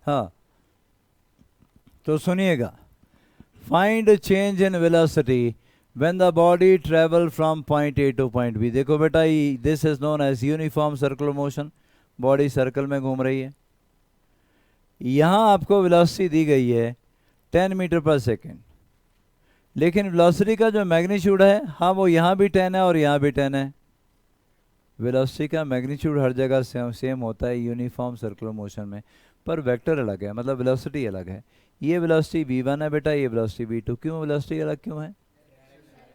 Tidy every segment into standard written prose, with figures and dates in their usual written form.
हाँ, तो सुनिएगा, find change in velocity when the body travel from point A to point B. देखो बेटा, this is known as uniform circular motion, body सर्कल में घूम रही है। यहाँ आपको वेलोसिटी दी गई है 10 मीटर पर सेकेंड, लेकिन वेलोसिटी का जो मैग्नीट्यूड है, हाँ वो यहाँ भी 10 है और यहाँ भी 10 है। वेलोसिटी का मैग्नीट्यूड हर जगह सेम होता है यूनिफॉर्म सर्कुलर मोशन में, पर वेक्टर अलग है, मतलब वेलोसिटी अलग है। ये वेलोसिटी v1 है बेटा, ये वेलोसिटी v2। क्यों वेलोसिटी अलग क्यों है?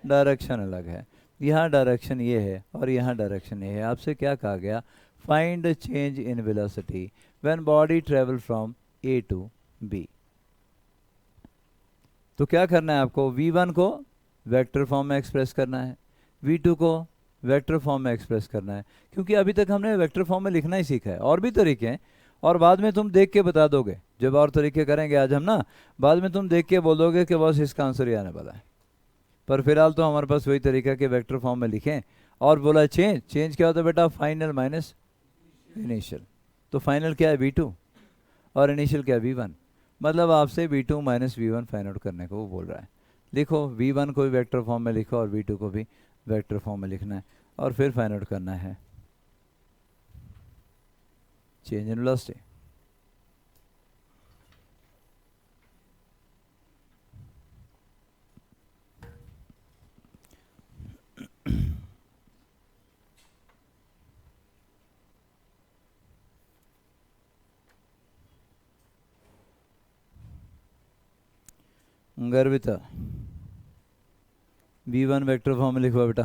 डायरेक्शन अलग है। यहाँ डायरेक्शन ये है और यहाँ डायरेक्शन ये है। आपसे क्या कहा गया? Find change in velocity when body travel from A to B. तो क्या करना है आपको? v1 को वेक्टर फॉर्म में एक्सप्रेस करना है, v2 को वेक्टर फॉर्म में एक्सप्रेस करना है, क्योंकि अभी तक हमने वेक्टर फॉर्म में लिखना ही सीखा है। और भी तरीके हैं, और बाद में तुम देख के बता दोगे जब और तरीके करेंगे आज हम ना, बाद में तुम देख के बोल दोगे कि बस इसका आंसर ही आने वाला है। पर फिलहाल तो हमारे पास वही तरीका कि वेक्टर फॉर्म में लिखें। और बोला चेंज, चेंज क्या होता है बेटा? Final minus initial. तो फाइनल क्या है? v2, और इनिशियल क्या है? v1। मतलब आपसे v2 minus v1 find out करने को वो बोल रहा है। लिखो, v1 को भी वेक्टर फॉर्म में लिखो और v2 को भी वेक्टर फॉर्म में लिखना है, और फिर फाइंड आउट करना है change in velocity. Garvita, v1 vector form में लिखवा बेटा।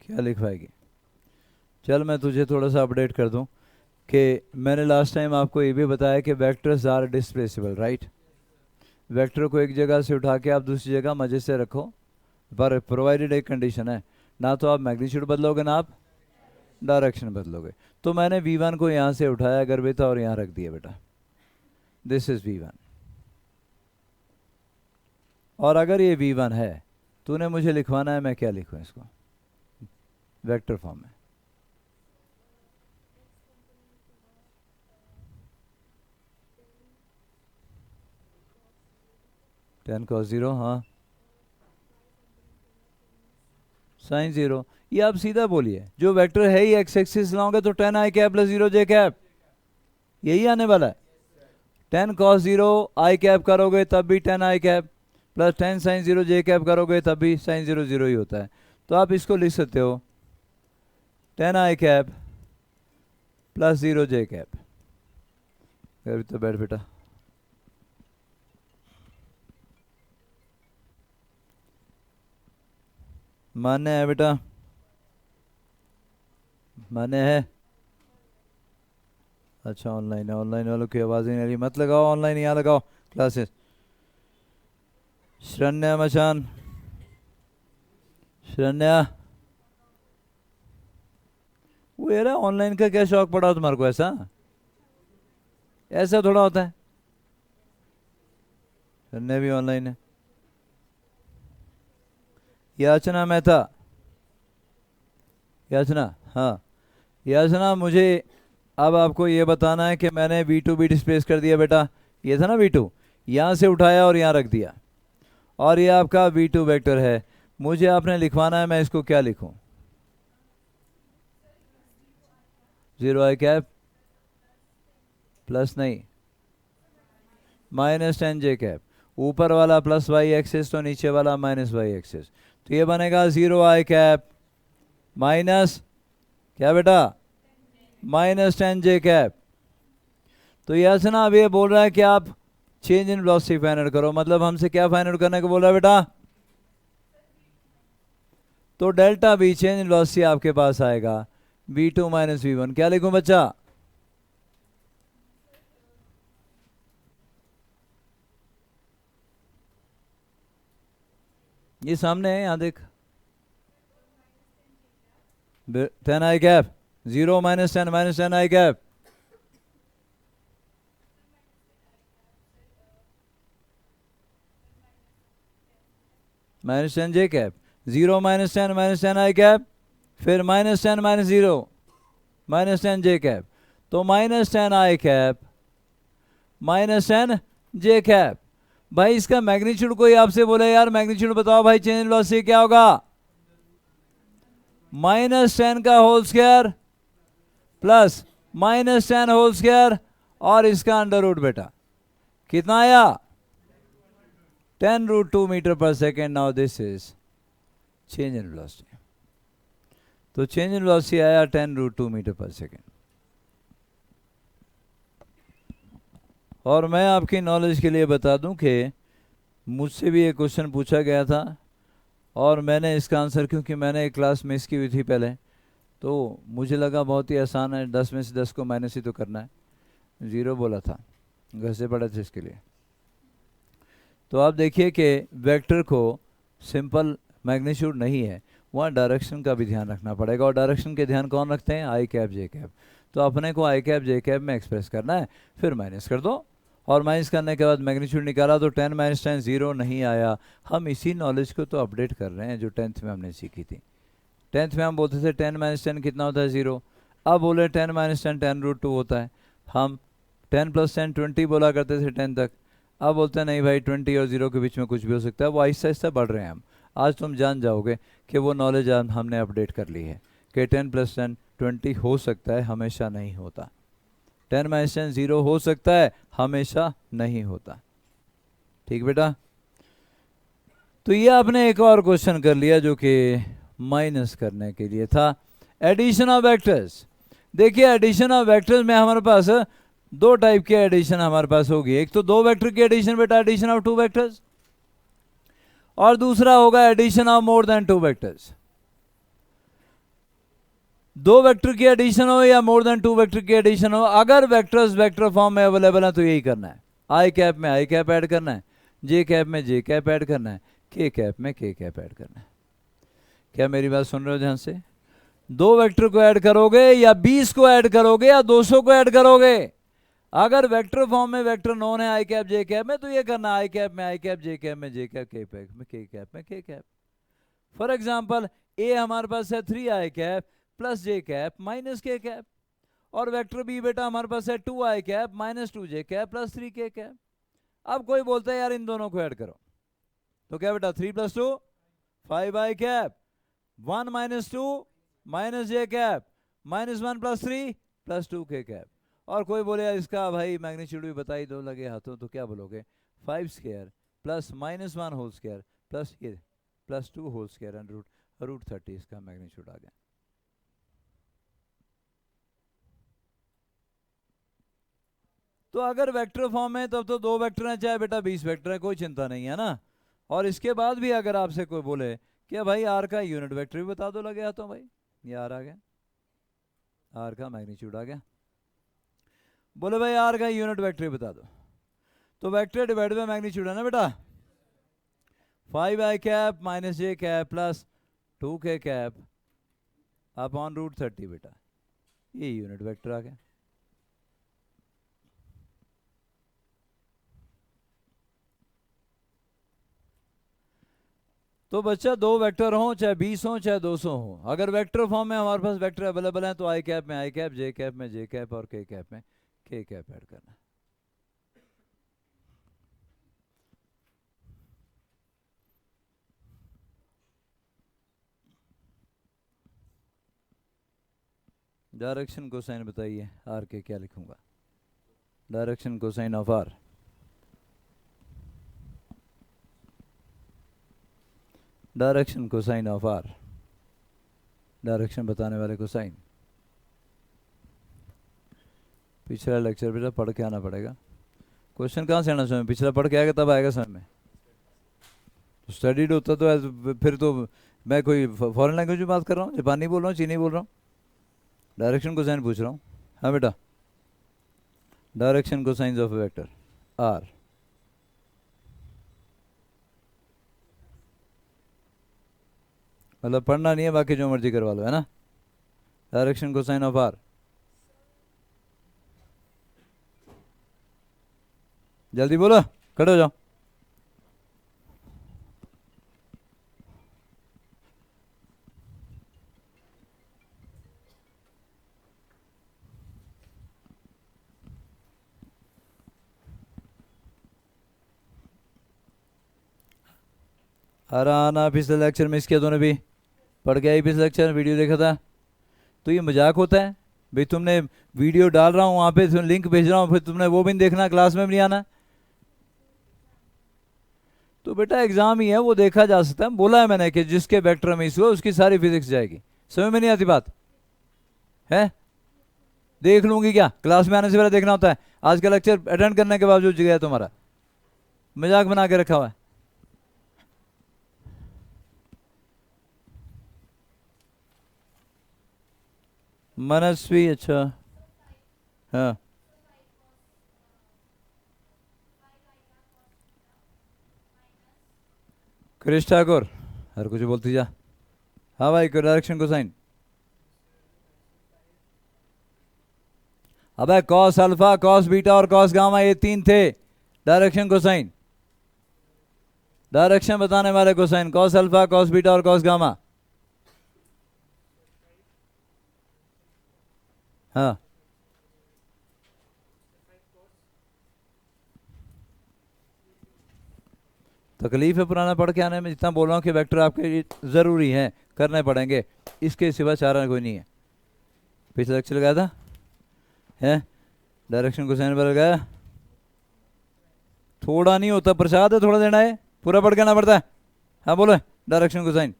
क्या लिखवाएगी? चल मैं तुझे थोड़ा सा अपडेट कर दूं कि मैंने लास्ट टाइम आपको ये भी बताया कि वेक्टर्स आर डिस्प्लेसेबल, राइट? वेक्टर को एक जगह से उठा के आप दूसरी जगह मजे से रखो, पर प्रोवाइडेड एक कंडीशन है, ना तो आप मैग्नीट्यूड बदलोगे ना आप डायरेक्शन बदलोगे। तो मैंने v1 को यहाँ से उठाया गर्भिता और यहाँ रख दिया बेटा, दिस इज v1। और अगर ये v1 है, तूने मुझे लिखवाना है, मैं क्या लिखूँ इसको वेक्टर फॉर्म में? टेन cos 0, हाँ साइन 0। ये आप सीधा बोलिए, जो वेक्टर है ही एक्स एक्सिस लाओगे तो 10 i cap plus 0 j cap, यही आने वाला है। 10 cos 0 i कैप करोगे तब भी 10 i cap, plus 10 sine 0 j cap करोगे तब भी साइन 0 0 ही होता है। तो आप इसको लिख सकते हो 10 i cap plus 0 j cap. तो बैठ बेटा, मान्य है बेटा? मान्य है? अच्छा ऑनलाइन है, ऑनलाइन वालों की आवाज़ ही नहीं आ रही, मत लगाओ ऑनलाइन, यहाँ लगाओ क्लासेस। शरण्या मचान, शरण्या, वो यार ऑनलाइन का क्या शौक पड़ा तुम्हारे को? ऐसा ऐसा थोड़ा होता है। शरण्या भी ऑनलाइन है। याचना मेहता, याचना, हाँ याचना, मुझे अब आपको ये बताना है कि मैंने v2 भी डिस्प्लेस कर दिया बेटा। ये था ना v2, यहाँ से उठाया और यहाँ रख दिया, और ये आपका v2 वेक्टर है। मुझे आपने लिखवाना है, मैं इसको क्या लिखूं? 0 i कैप प्लस नहीं माइनस 10 j कैप। ऊपर वाला प्लस y एक्सिस तो नीचे वाला माइनस y एक्सिस, तो ये बनेगा 0 i कैप माइनस क्या बेटा? Minus 10 j cap. तो ये ऐसे ना, अब ये बोल रहा है कि आप change in velocity find out करो, मतलब हमसे क्या फाइंड आउट करने को बोल रहा है बेटा? तो delta v change in velocity आपके पास आएगा v2 माइनस v1। क्या लिखूं बच्चा? ये सामने है, यहाँ देख, 10 i cap, 0 minus 10 minus 10 i cap, minus 10 j cap, 0 minus 10 minus 10 i cap, फिर माइनस 10 माइनस 0, माइनस 10 जे कैप, तो माइनस 10 आई कैप माइनस 10 जे कैप। भाई इसका मैग्नीट्यूड कोई आपसे बोले यार मैग्नीट्यूड बताओ भाई चेंज इन वेलोसिटी क्या होगा, माइनस 10 का whole square plus minus 10 whole square और इसका अंडर रूट बेटा कितना आया 10√2 मीटर पर second. Now this is change in velocity, तो चेंज इन वेलोसिटी आया 10√2 मीटर पर सेकेंड। और मैं आपकी नॉलेज के लिए बता दूं कि मुझसे भी एक क्वेश्चन पूछा गया था और मैंने इसका आंसर, क्योंकि मैंने एक क्लास मिस की हुई थी पहले, तो मुझे लगा बहुत ही आसान है, 10 में से 10 को माइनस ही तो करना है, 0 बोला था, घर से पढ़ा था इसके लिए। तो आप देखिए कि वेक्टर को सिंपल मैग्नीट्यूड नहीं है, वहाँ डायरेक्शन का भी ध्यान रखना पड़ेगा। और डायरेक्शन के ध्यान कौन रखते हैं, आई कैप जे कैप। तो अपने को आई कैप जे कैप में एक्सप्रेस करना है, फिर माइनस कर दो, और माइनस करने के बाद मैग्नीट्यूड निकाला तो 10 - 10 0 नहीं आया। हम इसी नॉलेज को तो अपडेट कर रहे हैं जो 10th में हमने सीखी थी। 10th में हम बोलते थे 10 - 10 कितना होता है 0, अब बोले 10 - 10 10√2 होता है। हम 10 + 10 20 बोला करते थे 10 तक, अब बोलते हैं नहीं भाई 20 और 0 के बीच में कुछ भी हो सकता है। वो आहिस्ता आहिस्ता बढ़ रहे हैं हम। आज तुम जान जाओगे कि वो नॉलेज हमने अपडेट कर ली है कि 10 + 10 20 हो सकता है, हमेशा नहीं होता। 10 - 10 0 हो सकता है, हमेशा नहीं होता। ठीक बेटा, तो ये आपने एक और क्वेश्चन कर लिया जो कि माइनस करने के लिए था, एडिशन ऑफ वेक्टर्स। देखिए एडिशन ऑफ वेक्टर्स में हमारे पास दो टाइप के एडिशन हमारे पास होगी, एक तो दो वेक्टर की एडिशन बेटा एडिशन ऑफ 2 वेक्टर्स, और दूसरा होगा addition of more than 2 vectors. दो वेक्टर की एडिशन हो या मोर देन 2 वेक्टर की एडिशन हो, अगर वेक्टर्स वेक्टर फॉर्म में अवेलेबल है तो यही करना है, आई कैप में आई कैप ऐड करना है, जे कैप में जे कैप ऐड करना है, के कैप में के कैप ऐड करना है। क्या मेरी बात सुन रहे हो ध्यान से, दो वेक्टर को ऐड करोगे या 20 को ऐड करोगे या 200 को ऐड करोगे, अगर वेक्टर फॉर्म में वेक्टर नोन है आई कैप जे कैप में तो ये करना आई कैप में आई कैप, जे कैप में जे कैप, के कैप में के कैप में के कैप। फॉर एग्जांपल ए हमारे पास है 3 आई कैप प्लस जे कैप माइनस के कैप, और वेक्टर बी बेटा हमारे पास है 2 आई कैप माइनस 2 जे कैप प्लस 3 के कैप। अब कोई बोलता है यार इन दोनों को ऐड करो, तो क्या बेटा 3 + 2 5 आई कैप, 1 - 2 माइनस जे कैप, -1 + 3 + 2 के कैप। और कोई बोले यार इसका भाई मैग्नीट्यूड भी बताई दो लगे हाथों, तो क्या बोलोगे 5 square plus -1 whole square plus ये plus 2 whole square and root 30 इसका मैग्नीट्यूड आ गया। तो अगर वेक्टर फॉर्म है तब तो दो वेक्टर हैं, चाहे बेटा 20 वेक्टर है, कोई चिंता नहीं है ना। और इसके बाद भी अगर आपसे कोई बोले कि भाई आर का यूनिट वेक्टर भी बता दो लगे हाथों, भाई ये आर आ गया, आर का मैग्नीट्यूड आ गया। बोले भाई आर का यूनिट वेक्टर बता दो, तो वेक्टर डिवाइड बाय मैग्नीट्यूड है ना बेटा, 5 आई कैप माइनस जे कैप प्लस 2 के कैप अपॉन रूट 30 बेटा, ये यूनिट वेक्टर आ गया। तो बच्चा दो वेक्टर हो चाहे 20 हो चाहे 200 हो, अगर वेक्टर फॉर्म में हमारे पास वेक्टर अवेलेबल है तो आई कैप में आई कैप, जे कैप में जे कैप और के कैप में के कैप ऐड करना। डायरेक्शन कोसाइन बताइए, आर के क्या लिखूंगा, direction cosine of R, direction cosine of R, direction बताने वाले कोसाइन। पिछला लेक्चर बेटा पढ़ के आना पड़ेगा, क्वेश्चन कहाँ से आना समझ में, पिछला पढ़ के आएगा तब आएगा समझ में। स्टडीड होता तो फिर तो मैं कोई फॉरेन लैंग्वेज में बात कर रहा हूँ, जापानी बोल रहा हूँ, चीनी बोल रहा हूँ, डायरेक्शन कोसाइन पूछ रहा हूँ। हाँ बेटा, direction cosine of vector R, मतलब पढ़ना नहीं है, बाकी जो मर्जी करवा लो, है ना। डायरेक्शन कोसाइन ऑफ आर, जल्दी बोलो, खड़े हो जाओ। आना पिछले लेक्चर मिस किया तूने भी, पढ़ के आई पिछले लेक्चर, वीडियो देखा था। तो ये मजाक होता है भाई, तुमने वीडियो डाल रहा हूँ वहाँ पे लिंक भेज रहा हूँ, फिर तुमने वो भी नहीं देखना, क्लास में भी नहीं आना। तो बेटा एग्जाम ही है, वो देखा जा सकता है। बोला है मैंने कि जिसके वेक्टर में इशू है उसकी सारी फिजिक्स जाएगी। समझ में नहीं आती बात है? देख लूंगी क्या? क्लास में आने से पहले देखना होता है? आज का लेक्चर अटेंड करने के बावजूद गया तुम्हारा, मजाक बना के रखा हुआ है। मनस्वी, अच्छा। हाँ क्रिश ठाकुर, हर कुछ बोलती जा। हाँ भाई, डायरेक्शन को साइन। अबे कॉस अल्फा, कॉस बीटा और कॉस गामा, ये तीन थे डायरेक्शन को साइन। डायरेक्शन बताने वाले को sine, cos alpha, cos beta और कॉस गामा। हाँ तकलीफ है पुराना पढ़ के आने में, जितना बोल रहा हूँ कि वेक्टर आपके ज़रूरी हैं, करने पड़ेंगे, इसके सिवा चारा कोई नहीं है। पिछले लेक्चर लगाया था है, डायरेक्शन को साइन पर लगाया। थोड़ा नहीं होता, प्रसाद है, थोड़ा देना है, पूरा पढ़ के आना पड़ता है। हाँ बोलो, डायरेक्शन को साइन,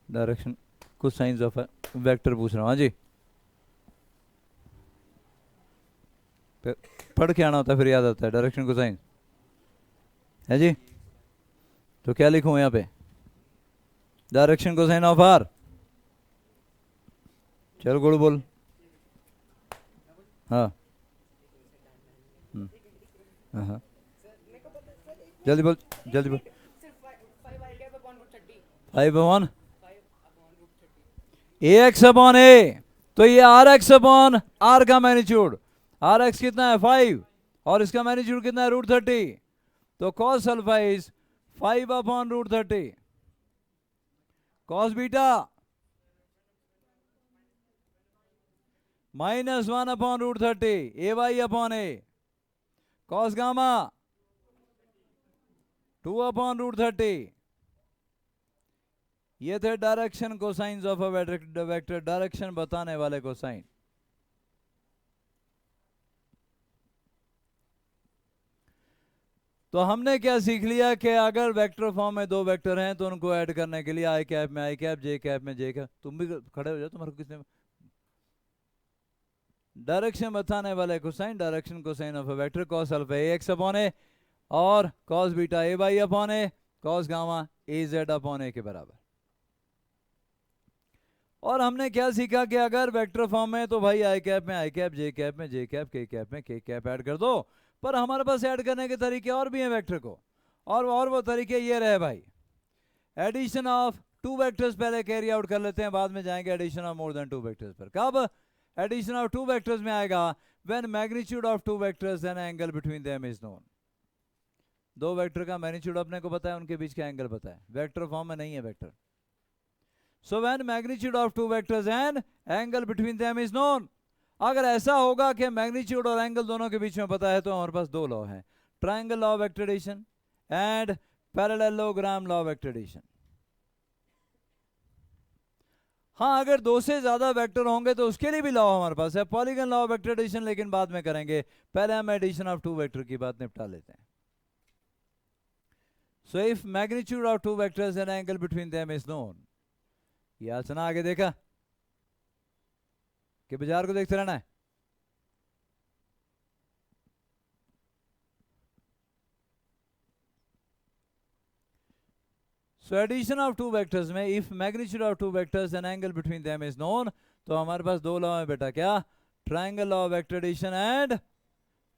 डायरेक्शन को साइंस ऑफ वेक्टर पूछ रहा हूँ। हाँ जी, पढ़ के आना होता है, फिर याद आता है डायरेक्शन को साइन। है जी, तो क्या लिखूं यहाँ पे? डायरेक्शन को साइन ऑफ आर। चल गुड़ बोल। हाँ हाँ हाँ, जल्दी बोल, जल्दी बोल। 5/, ए एक्स अपॉन ए, तो ये आर एक्स अपॉन आर का मैग्नीट्यूड, आर एक्स कितना है 5, और इसका मैग्नीट्यूड कितना है √30, तो cos alpha is 5/√30, cos beta -1/√30, A y upon A, cos gamma 2/√30। ये थे direction cosines of a vector, direction बताने वाले कोसाइन। तो हमने क्या सीख लिया कि अगर वेक्टर फॉर्म में दो वेक्टर हैं तो उनको ऐड करने के लिए आई कैप में आई कैप, जे कैप में जे कैप। तुम भी खड़े हो जाओ, तुम्हारे किसने? डायरेक्शन बताने वाले cosine, direction cosine of a vector, cos alpha a x upon a, और cos beta a y upon A, cos gamma a z upon a के बराबर। और हमने क्या सीखा कि अगर वेक्टर फॉर्म है तो भाई आई कैप में आई कैप, जे कैप में जे कैप, के कैप में के कैप ऐड कर दो। पर हमारे पास ऐड करने के तरीके और भी हैं वेक्टर को, और वो तरीके ये रहे भाई, एडिशन ऑफ टू वेक्टर्स पहले कैरी आउट कर लेते हैं, बाद में जाएंगे addition of more than two vectors पर। कब एडिशन ऑफ टू वेक्टर्स में आएगा? When magnitude of two vectors and angle between them is known. दो वेक्टर का मैग्नीट्यूड अपने को पता है, उनके बीच का एंगल पता है, वेक्टर फॉर्म में नहीं है vector. So when magnitude of two vectors and angle between them is known, अगर ऐसा होगा कि मैग्नीट्यूड और एंगल दोनों के बीच में पता है, तो हमारे पास दो लॉ हैं, triangle law of vector addition and parallelogram law of vector addition. हाँ अगर दो से ज्यादा वेक्टर होंगे तो उसके लिए भी लॉ हमारे पास है, polygon law of vector addition, लेकिन बाद में करेंगे, पहले हम एडिशन ऑफ टू वेक्टर की बात निपटा लेते हैं। So if magnitude of two vectors and angle between them is known, ये आसना आगे देखा कि बाजार को देखते रहना है। So addition of two vectors में if magnitude of two vectors and angle between them is known, तो हमारे पास दो लॉ है बेटा, क्या? Triangle law of vector addition and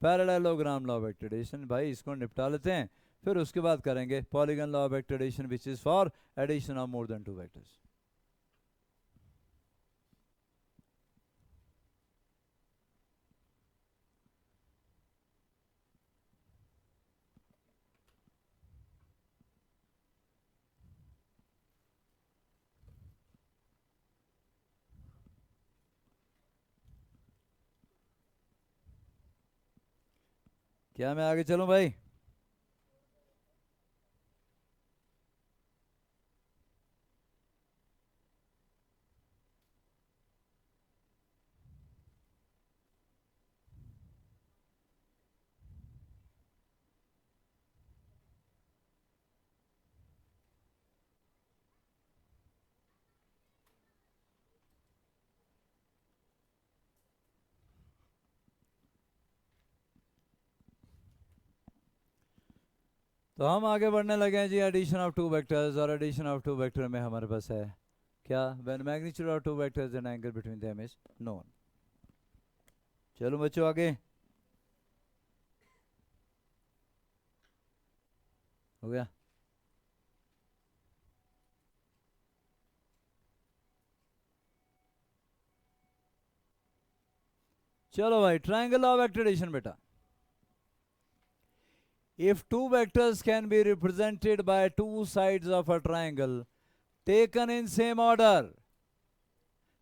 parallelogram law of vector addition. भाई इसको निपटा लेते हैं, फिर उसके बाद करेंगे polygon law of vector addition which is for addition of more than two vectors. क्या मैं आगे चलूं भाई? तो हम आगे बढ़ने लगे हैं जी एडिशन ऑफ टू वेक्टर्स, और एडिशन ऑफ टू वेक्टर में हमारे पास है क्या, when magnitude of two vectors and angle between them is known. चलो बच्चों आगे हो गया। चलो भाई ट्राइंगल ऑफ वेक्टर एडिशन बेटा। If two vectors can be represented by two sides of a triangle taken in same order,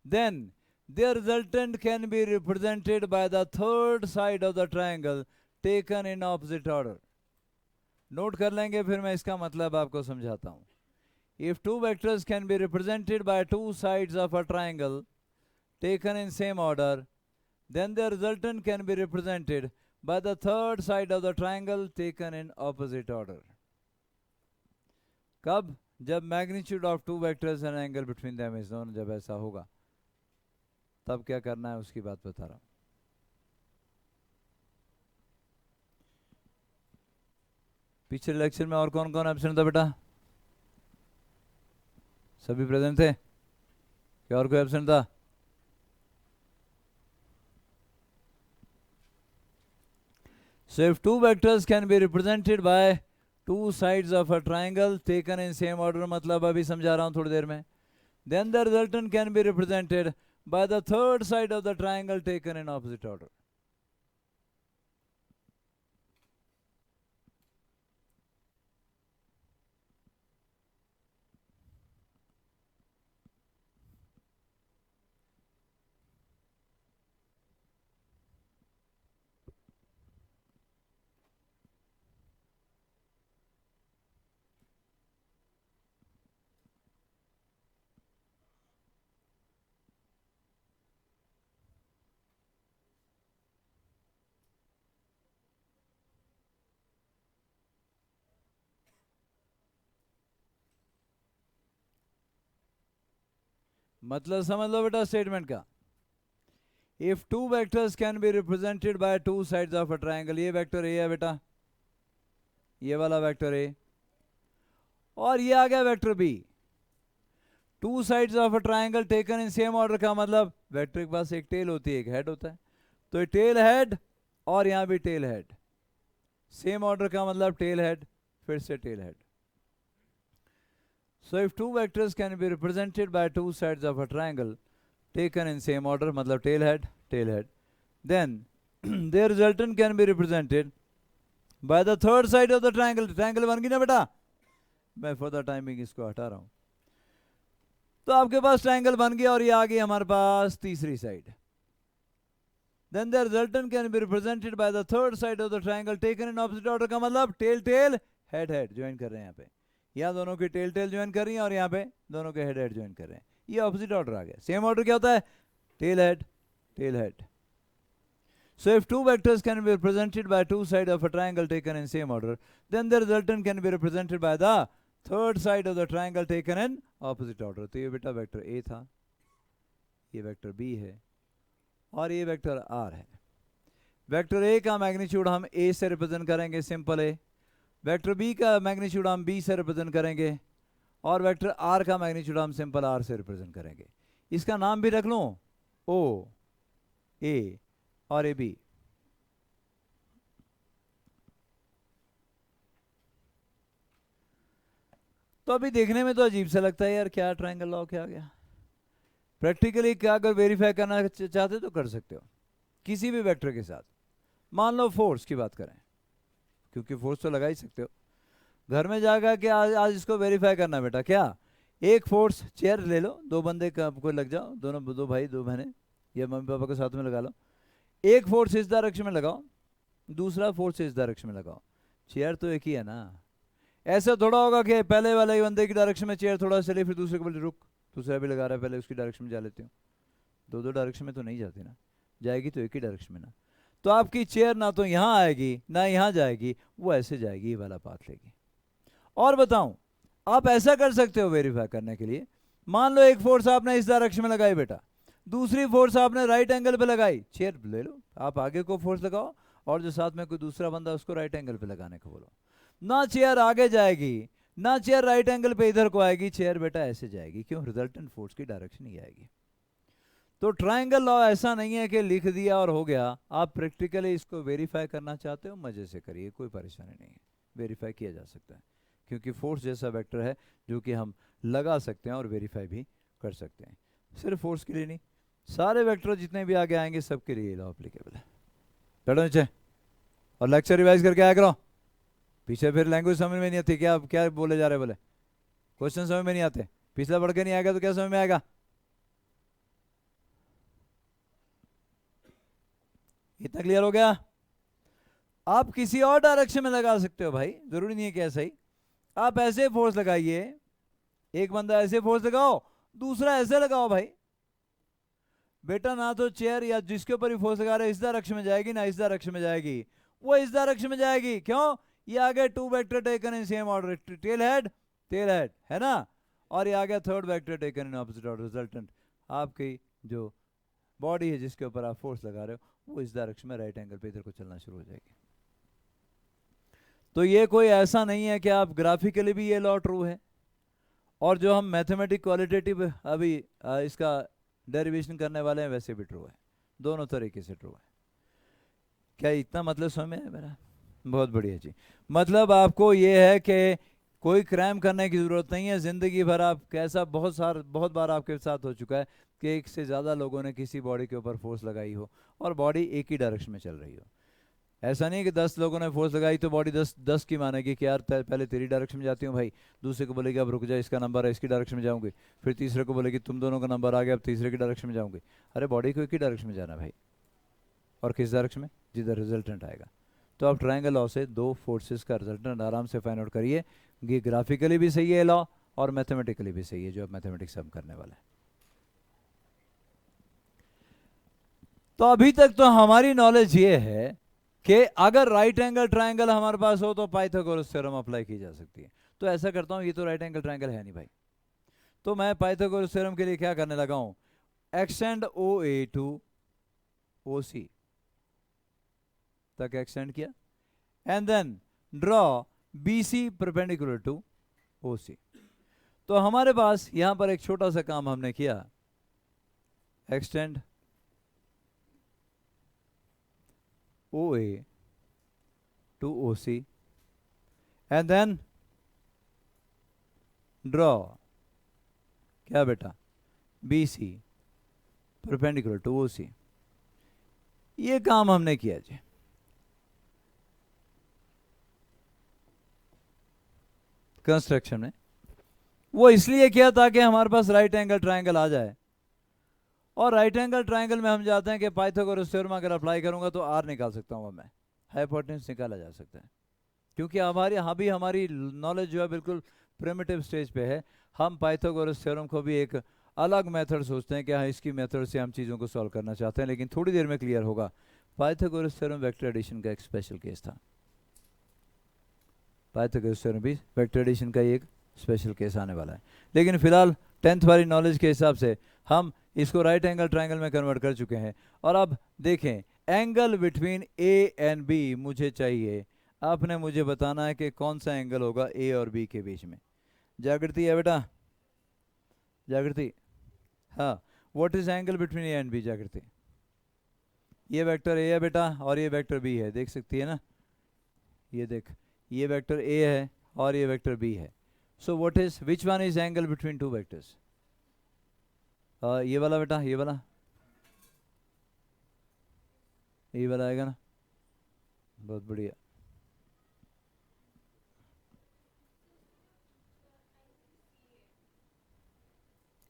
then their resultant can be represented by the third side of the triangle taken in opposite order. Note कर लेंगे, फिर मैं इसका मतलब आपको समझाता हूं। If two vectors can be represented by two sides of a triangle taken in same order, then their resultant can be represented by the third side of the triangle taken in opposite order. कब? जब magnitude of two vectors and angle between them is known, जब ऐसा होगा तब क्या करना है उसकी बात बता रहा हूं। पिछले लेक्चर में और कौन कौन एब्सेंट था बेटा? सभी प्रेजेंट थे क्या और कोई एब्सेंट था? So if two vectors can be represented by two sides of a triangle taken in same order, मतलब अभी समझा रहा हूं थोड़ी देर में, then the resultant can be represented by the third side of the triangle taken in opposite order. मतलब समझ लो बेटा स्टेटमेंट का। If two vectors can be represented by to sides of a triangle, ये वेक्टर ए है बेटा, ये वाला vector A, और ये आ गया vector B. Two sides of a triangle taken in same order का मतलब वेक्टर के पास एक टेल होती है, एक हेड होता है, तो ये टेल हेड और यहां भी टेल हेड, सेम ऑर्डर का मतलब टेल हेड फिर से tail head. So if two vectors can be represented by two sides of a triangle taken in same order, मतलब tail head, then their resultant can be represented by the third side of the triangle. Triangle बन गई ना बेटा, मैं for the timing इसको हटा रहा हूं। तो आपके पास ट्रायंगल बन गया और ये आ गई हमारे पास तीसरी side. Then the resultant can be represented by the third side of the triangle taken in opposite order का मतलब tail tail head head join कर रहे हैं यहाँ पे, यहाँ दोनों की टेल टेल ज्वाइन कर रही है और यहाँ पे दोनों के हेड हेड ज्वाइन कर रहे हैं, ये ऑपोजिट ऑर्डर आ गया। सेम ऑर्डर क्या होता है? Tail head tail head. So if two vectors can be represented by two sides of a triangle taken in same order, then the resultant can be represented by the third side of the triangle taken in opposite order. तो ये बेटा vector A था, ये vector B है और ये vector are है। Vector A का मैग्नीट्यूड हम ए से रिप्रेजेंट करेंगे, सिंपल है। वेक्टर बी का मैग्नीट्यूड हम बी से रिप्रेजेंट करेंगे और वेक्टर आर का मैग्नीट्यूड हम सिंपल आर से रिप्रेजेंट करेंगे। इसका नाम भी रख लूं, ओ ए और ए बी। तो अभी देखने में तो अजीब सा लगता है यार, क्या ट्रायंगल लॉ क्या आ गया। प्रैक्टिकली क्या अगर वेरीफाई करना चाहते तो कर सकते हो किसी भी वेक्टर के साथ। मान लो फोर्स की बात करें, क्योंकि फोर्स तो लगा ही सकते हो। घर में जाकर के आज इसको वेरीफाई करना बेटा, क्या एक फोर्स, चेयर ले लो, दो बंदे कोई लग जाओ, दोनों दो भाई दो बहनें या मम्मी पापा के साथ में लगा लो। एक फोर्स इस डायरेक्शन में लगाओ, दूसरा फोर्स इस डायरेक्शन में लगाओ, चेयर तो एक ही है ना। ऐसा थोड़ा होगा कि पहले वाले बंदे की डायरेक्शन में चेयर थोड़ा चले, फिर दूसरे को बोले रुक, दूसरा भी लगा रहा है, पहले उसकी डायरेक्शन में जा लेती हूँ। दो दो डायरेक्शन में तो नहीं जाती ना, जाएगी तो एक ही डायरेक्शन में ना। तो आपकी चेयर ना तो यहाँ आएगी ना यहाँ जाएगी, वो ऐसे जाएगी, ये वाला पाथ लेगी। और बताऊं, आप ऐसा कर सकते हो वेरीफाई करने के लिए। मान लो एक फोर्स आपने इस डायरेक्शन में लगाई बेटा, दूसरी फोर्स आपने राइट एंगल पे लगाई, चेयर ले लो, आप आगे को फोर्स लगाओ और जो साथ में कोई दूसरा बंदा उसको राइट एंगल पे लगाने को बोलो। ना चेयर आगे जाएगी, ना चेयर राइट एंगल पे इधर को आएगी, चेयर बेटा ऐसे जाएगी। क्यों? रिजल्टेंट फोर्स की डायरेक्शन ही आएगी। तो ट्रायंगल लॉ ऐसा नहीं है कि लिख दिया और हो गया। आप प्रैक्टिकली इसको वेरीफाई करना चाहते हो, मजे से करिए, कोई परेशानी नहीं है, वेरीफाई किया जा सकता है, क्योंकि फोर्स जैसा वेक्टर है जो कि हम लगा सकते हैं और वेरीफाई भी कर सकते हैं। सिर्फ फोर्स के लिए नहीं, सारे वेक्टर जितने भी आगे आएंगे सबके लिए लॉ अप्लीकेबल है। बैठो नीचे और लेक्चर रिवाइज करके आया करो। पीछे फिर लैंग्वेज समझ में नहीं आती, क्या क्या बोले जा रहे बोले, क्वेश्चन समझ में नहीं आते, पिछला पढ़ के नहीं आएगा तो क्या समझ में आएगा? इतना क्लियर हो गया? आप किसी और डायरेक्शन में लगा सकते हो भाई, जरूरी नहीं है कि ऐसा ही। आप ऐसे फोर्स लगाइए, एक बंदा ऐसे फोर्स लगाओ, दूसरा ऐसे लगाओ भाई। बेटा ना तो चेयर या जिसके ऊपर ही फोर्स लगा रहे इस डायरेक्शन में जाएगी, ना इस डायरेक्शन में जाएगी, वो इस डायरेक्शन में जाएगी। क्यों? ये आ गया two vector taken in same order, tail head है ना, और ये आ गया third vector taken in opposite order. Resultant आपकी जो बॉडी है जिसके ऊपर आप फोर्स लगा रहे हो वो इस डायरेक्शन में राइट एंगल पे इधर को चलना शुरू हो जाएगी। तो ये कोई ऐसा नहीं है कि आप ग्राफिकली भी ये लॉ ट्रू है, और जो हम मैथमेटिक क्वालिटेटिव अभी इसका डेरिवेशन करने वाले हैं वैसे भी ट्रू है, दोनों तरीके से ट्रू है। क्या इतना मतलब समझ में है मेरा? बहुत बढ़िया जी। मतलब आपको ये है कि कोई क्राइम करने की ज़रूरत नहीं है, ज़िंदगी भर आप कैसा बहुत बार आपके साथ हो चुका है कि एक से ज़्यादा लोगों ने किसी बॉडी के ऊपर फोर्स लगाई हो और बॉडी एक ही डायरेक्शन में चल रही हो। ऐसा नहीं कि 10 लोगों ने फोर्स लगाई तो बॉडी 10 की मानेगी कि यार पहले तेरी डायरेक्शन में जाती हूँ भाई, दूसरे को बोलेगी अब रुक जा इसका नंबर है इसकी डायरेक्शन में जाऊंगी, फिर तीसरे को बोलेगी तुम दोनों का नंबर आ गया अब तीसरे की डायरेक्शन में जाऊंगी। अरे बॉडी को एक ही डायरेक्शन में जाना भाई, और किस डायरेक्शन में? जिधर रिजल्टेंट आएगा। तो आप ट्रायंगल लॉ से दो फोर्सेस का रिजल्टेंट आराम से फाइंड आउट करिए। ये ग्राफिकली भी सही है लॉ और मैथमेटिकली भी सही है, जो आप मैथमेटिक्स हम करने वाले हैं। तो अभी तक तो हमारी नॉलेज ये है कि अगर राइट एंगल ट्रायंगल हमारे पास हो तो पाइथागोरस थ्योरम अप्लाई की जा सकती है। तो ऐसा करता हूं, ये तो राइट एंगल ट्रायंगल है नहीं भाई, तो मैं पाइथागोरस थ्योरम के लिए क्या करने लगा हूं, extend O A to O सी तक एक्सटेंड किया, and then draw B C perpendicular to O C. तो हमारे पास यहां पर एक छोटा सा काम हमने किया, extend O A to O C and then draw क्या बेटा, B C perpendicular to O C. ये काम हमने किया जी। कंस्ट्रक्शन में वो इसलिए किया ताकि हमारे पास राइट एंगल ट्रायंगल आ जाए, और राइट एंगल ट्रायंगल में हम जाते हैं कि पाइथागोरस थ्योरम अगर अप्लाई करूंगा तो आर निकाल सकता हूं मैं, हाइपोटेन्यूस निकाला जा सकता है। क्योंकि हमारी नॉलेज जो है बिल्कुल प्रिमिटिव स्टेज पे है। हम पाइथागोरस थ्योरम को भी एक अलग मेथड सोचते हैं कि हाँ इसकी मेथड से हम चीज़ों को सॉल्व करना चाहते हैं, लेकिन थोड़ी देर में क्लियर होगा। पाइथागोरस थ्योरम वेक्टर एडिशन का एक स्पेशल केस था, पाइथागोरस थ्योरम भी वेक्टर एडिशन का एक स्पेशल केस आने वाला है। लेकिन फिलहाल 10th वाली नॉलेज के हिसाब से हम इसको राइट एंगल ट्रायंगल में कन्वर्ट कर चुके हैं। और अब देखें, angle between A and B मुझे चाहिए, आपने मुझे बताना है कि कौन सा एंगल होगा ए और बी के बीच में। जागृति है बेटा, जागृति, हाँ, what is angle between A and B Jagriti? ये वेक्टर ए है बेटा और ये वेक्टर बी है, देख सकती है ना, ये देख, ये वेक्टर ए है और ये वेक्टर बी है। So what is, which one is angle between two vectors? ये वाला बेटा, ये वाला आएगा ना, बहुत बढ़िया।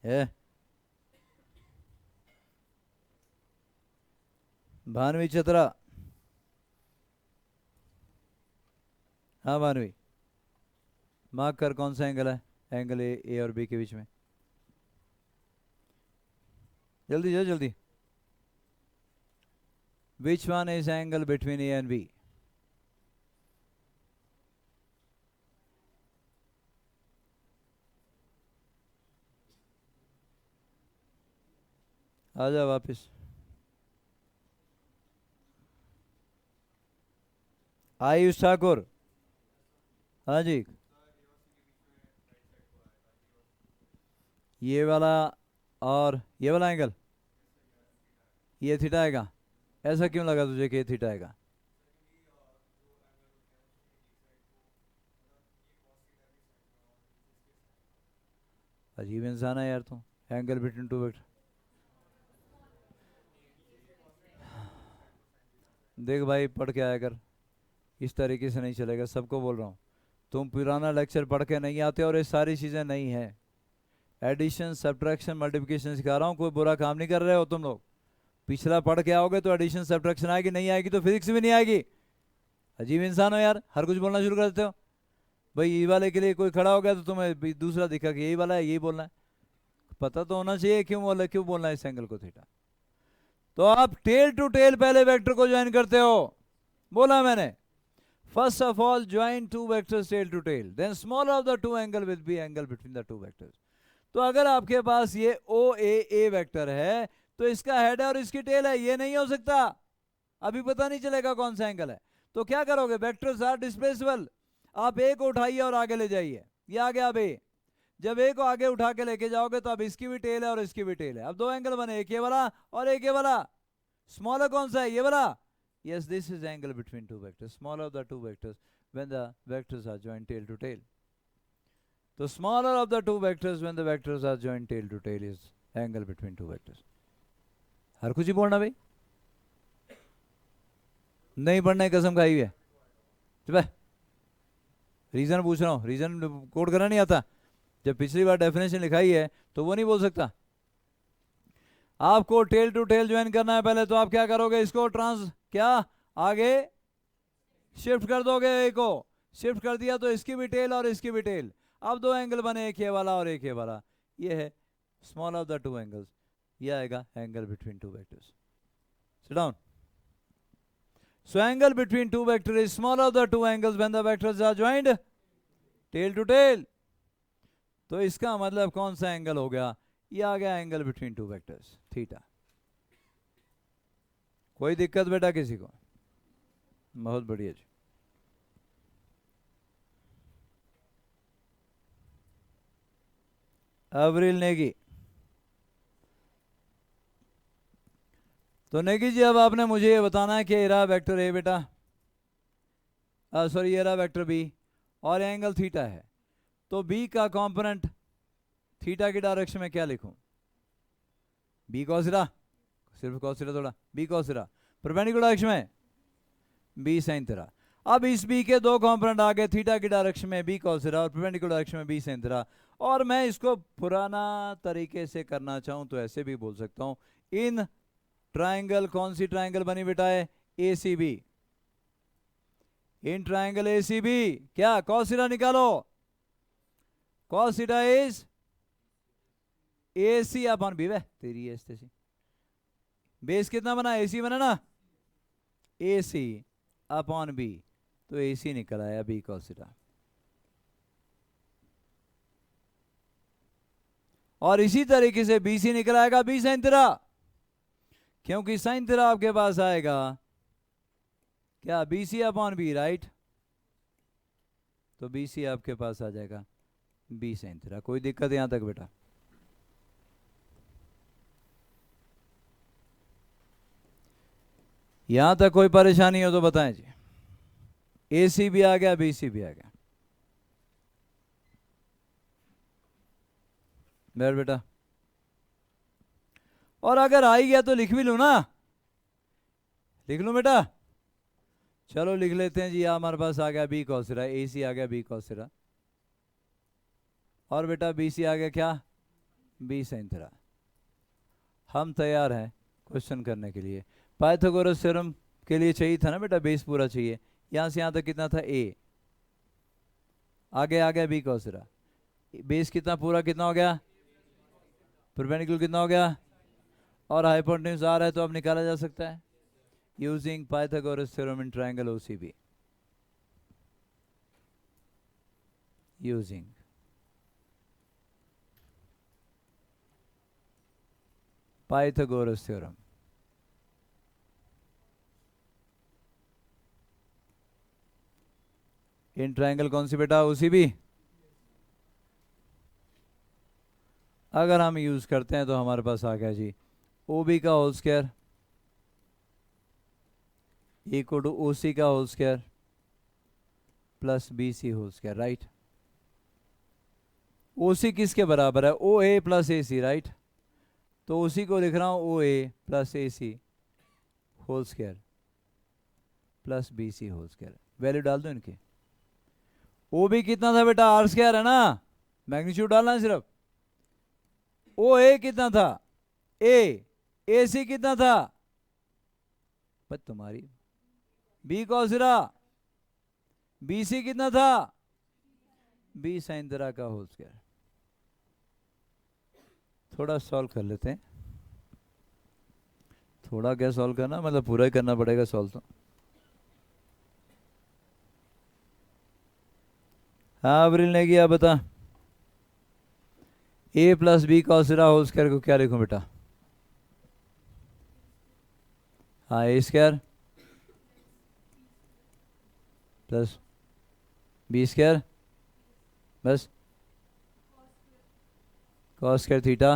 है भानवी चतरा, हाँ भानवी, मार्क कर कौन सा एंगल है, एंगल ए और बी के बीच में, जल्दी जाओ जल्दी। Which one is angle between A and B? आ जाओ वापिस। आयुष ठाकुर, हाँ जी, ये वाला और ये वाला एंगल, ये थीटा आएगा। ऐसा क्यों लगा तुझे कि ये थीटा आएगा? अजीब इंसान है यार तू। Angle between two vector. देख भाई, पढ़ के आया कर, इस तरीके से नहीं चलेगा, सबको बोल रहा हूँ। तुम पुराना लेक्चर पढ़ के नहीं आते और ये सारी चीज़ें नहीं है। एडिशन, सब्ट्रैक्शन, मल्टीप्लिकेशन सिखा रहा हूँ, कोई बुरा काम नहीं कर रहे हो तुम लोग। पिछला पढ़ के आओगे तो एडिशन सब्ट्रैक्शन आएगी, नहीं आएगी तो फिजिक्स भी नहीं आएगी। अजीब इंसान हो यार, हर कुछ बोलना शुरू कर देते हो। भाई ये वाले के लिए कोई खड़ा हो गया तो तुम्हें भी दूसरा दिखा कि यही वाला है, यही बोलना है। पता तो होना चाहिए क्यों बोलना है इस एंगल को थीटा। तो आप टेल टू टेल पहले वेक्टर को ज्वाइन करते हो, बोला मैंने। First of all join two vectors tail to tail, then smaller of the two angle will be angle between the two vectors. तो अगर आपके पास ये ओ ए वेक्टर है तो इसका हेड है और इसकी टेल है, ये नहीं हो सकता। अभी पता नहीं चलेगा कौन सा एंगल है। तो क्या करोगे, वेक्टर्स आर डिस्प्लेसेबल। आप ए को उठाइए और आगे ले जाइए, ये आ गया अब ए। जब ए को आगे उठा के लेके जाओगे तो अब इसकी भी टेल है और इसकी भी टेल है। अब दो एंगल बने, एक ये वाला और एक ये वाला। स्मॉलर कौन सा है, ये वाला। Yes, this is angle between two vectors, smaller of the two vectors when the vectors are joint tail to tail. तो smaller of the two vectors when the vectors are joint tail to tail is angle between two vectors. हर कुछ ही बोलना भाई, नहीं पढ़ने की कसम खाई हुई है। चुप है। रीजन पूछ रहा हूँ, रीजन कोड करना नहीं आता। जब पिछली बार डेफिनेशन लिखाई है तो वो नहीं बोल सकता। आपको टेल टू टेल ज्वाइन करना है पहले, तो आप क्या करोगे, इसको क्या आगे शिफ्ट कर दोगे। ए को शिफ्ट कर दिया तो इसकी भी टेल और इसकी भी टेल। अब दो एंगल बने, एक ये वाला और एक ये वाला। ये है small of the two angles, ये आएगा angle between two vectors. Sit down. So angle between two vectors is smaller of the two angles when the vectors are joined tail to tail. तो इसका मतलब कौन सा एंगल हो गया, ये आ गया angle between two vectors, theta. कोई दिक्कत बेटा किसी को? बहुत बढ़िया जी। अवरिल नेगी। तो नेगी जी, अब आपने मुझे ये बताना है कि ये रहा वेक्टर ए बेटा, सॉरी ये रहा वेक्टर बी और एंगल थीटा है। तो बी का कंपोनेंट थीटा की डायरेक्शन में क्या लिखूं? बी कॉसिरा, सिर्फ कॉसिरा थोड़ा, बी कॉसिरा। परपेंडिकुलर डायरेक्शन में बी साइन थीटा। अब इस बी के दो कंपोनेंट आ गए, थीटा की डायरेक्शन में बी कॉसिरा और परपेंडिकुलर डायरेक्शन में बी साइन थीटा। और मैं इसको पुराना तरीके से करना चाहूं तो ऐसे भी बोल सकता हूं, इन ट्राइंगल, कौन सी ट्राइंगल बनी बेटा है, A C B. In triangle A C B क्या कॉस थीटा निकालो, cos theta is A C upon B. वे तेरी एस सी, बेस कितना बना, ए सी बना ना, ए सी अपॉन बी। तो ए सी निकल आया बी कॉस थीटा। और इसी तरीके से बी सी निकल आएगा बी साइन थीटा, क्योंकि साइन थीटा आपके पास आएगा क्या, B C upon B, right. तो बी सी आपके पास आ जाएगा बी साइन थीटा। कोई दिक्कत यहां तक बेटा? यहां तक कोई परेशानी हो तो बताएं जी। ए सी भी आ गया, बी सी भी आ गया। बैठ बेटा। और अगर आ ही गया तो लिख भी लूं ना, लिख लूं बेटा? चलो लिख लेते हैं जी। हमारे पास आ गया बी कॉस थीटा, ए सी आ गया बी कॉस थीटा, और बेटा बी सी आ गया क्या, बी साइन थीटा। हम तैयार हैं क्वेश्चन करने के लिए। पाइथागोरस थ्योरम के लिए चाहिए था ना बेटा, बेस पूरा चाहिए। यहां से यहां तक कितना था, ए, आगे आ गया बी कॉस थीटा। बेस कितना पूरा, कितना हो गया, परपेंडिकुलर कितना हो गया, और हाइपोटेन्यूज आ रहा है तो अब निकाला जा सकता है using Pythagoras theorem in triangle OCB. Using Pythagoras theorem. In triangle कौन सी बेटा, उसी भी। अगर हम यूज करते हैं तो हमारे पास आ गया जी ओ बी का whole square equal to O C का whole square plus B C whole square, right. O C किसके बराबर है, ओ A plus A C, right. तो उसी को लिख रहा हूं O A plus A C whole square plus B C whole square. Value डाल दो इनकी। ओ बी कितना था बेटा, आर स्क्वायर है ना, मैग्नीट्यूड डालना है सिर्फ। ओ ए कितना था, ए सी कितना था, बस तुम्हारी बी कॉसिरा, बी सी कितना था, बी साइन तेरा का होल स्क्वायर। थोड़ा सॉल्व कर लेते हैं, थोड़ा क्या सॉल्व करना, मतलब पूरा ही करना पड़ेगा सॉल्व तो। हाँ अब्रिल ने किया, बता। A plus B cos theta whole square को क्या लिखूं बेटा, हाँ A square plus B square बस कॉस स्क्वायर थीटा,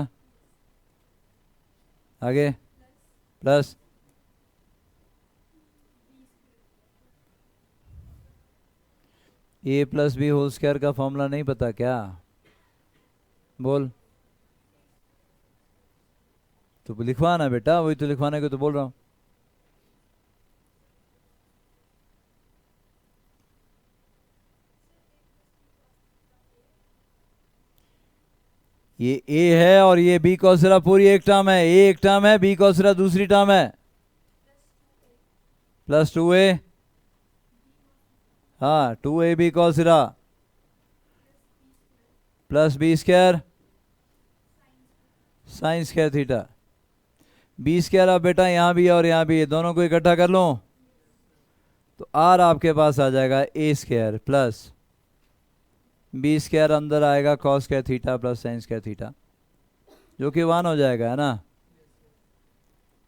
आगे plus A plus B whole square का फॉर्मूला नहीं पता क्या, बोल। तो लिखवाना बेटा, वही तो लिखवाने को तो बोल रहा हूँ। ये ए है और ये बी कॉसिरा पूरी एक टर्म है, ए एक टर्म है, बी कॉसिरा दूसरी टर्म है, प्लस 2a, हाँ 2a B cos theta plus B square sine square theta. B square आप बेटा यहाँ भी और यहाँ भी, दोनों को इकट्ठा कर लो तो आर आपके पास आ जाएगा A square plus B square, अंदर आएगा cos square theta plus sine square theta, जो कि 1 हो जाएगा, है ना,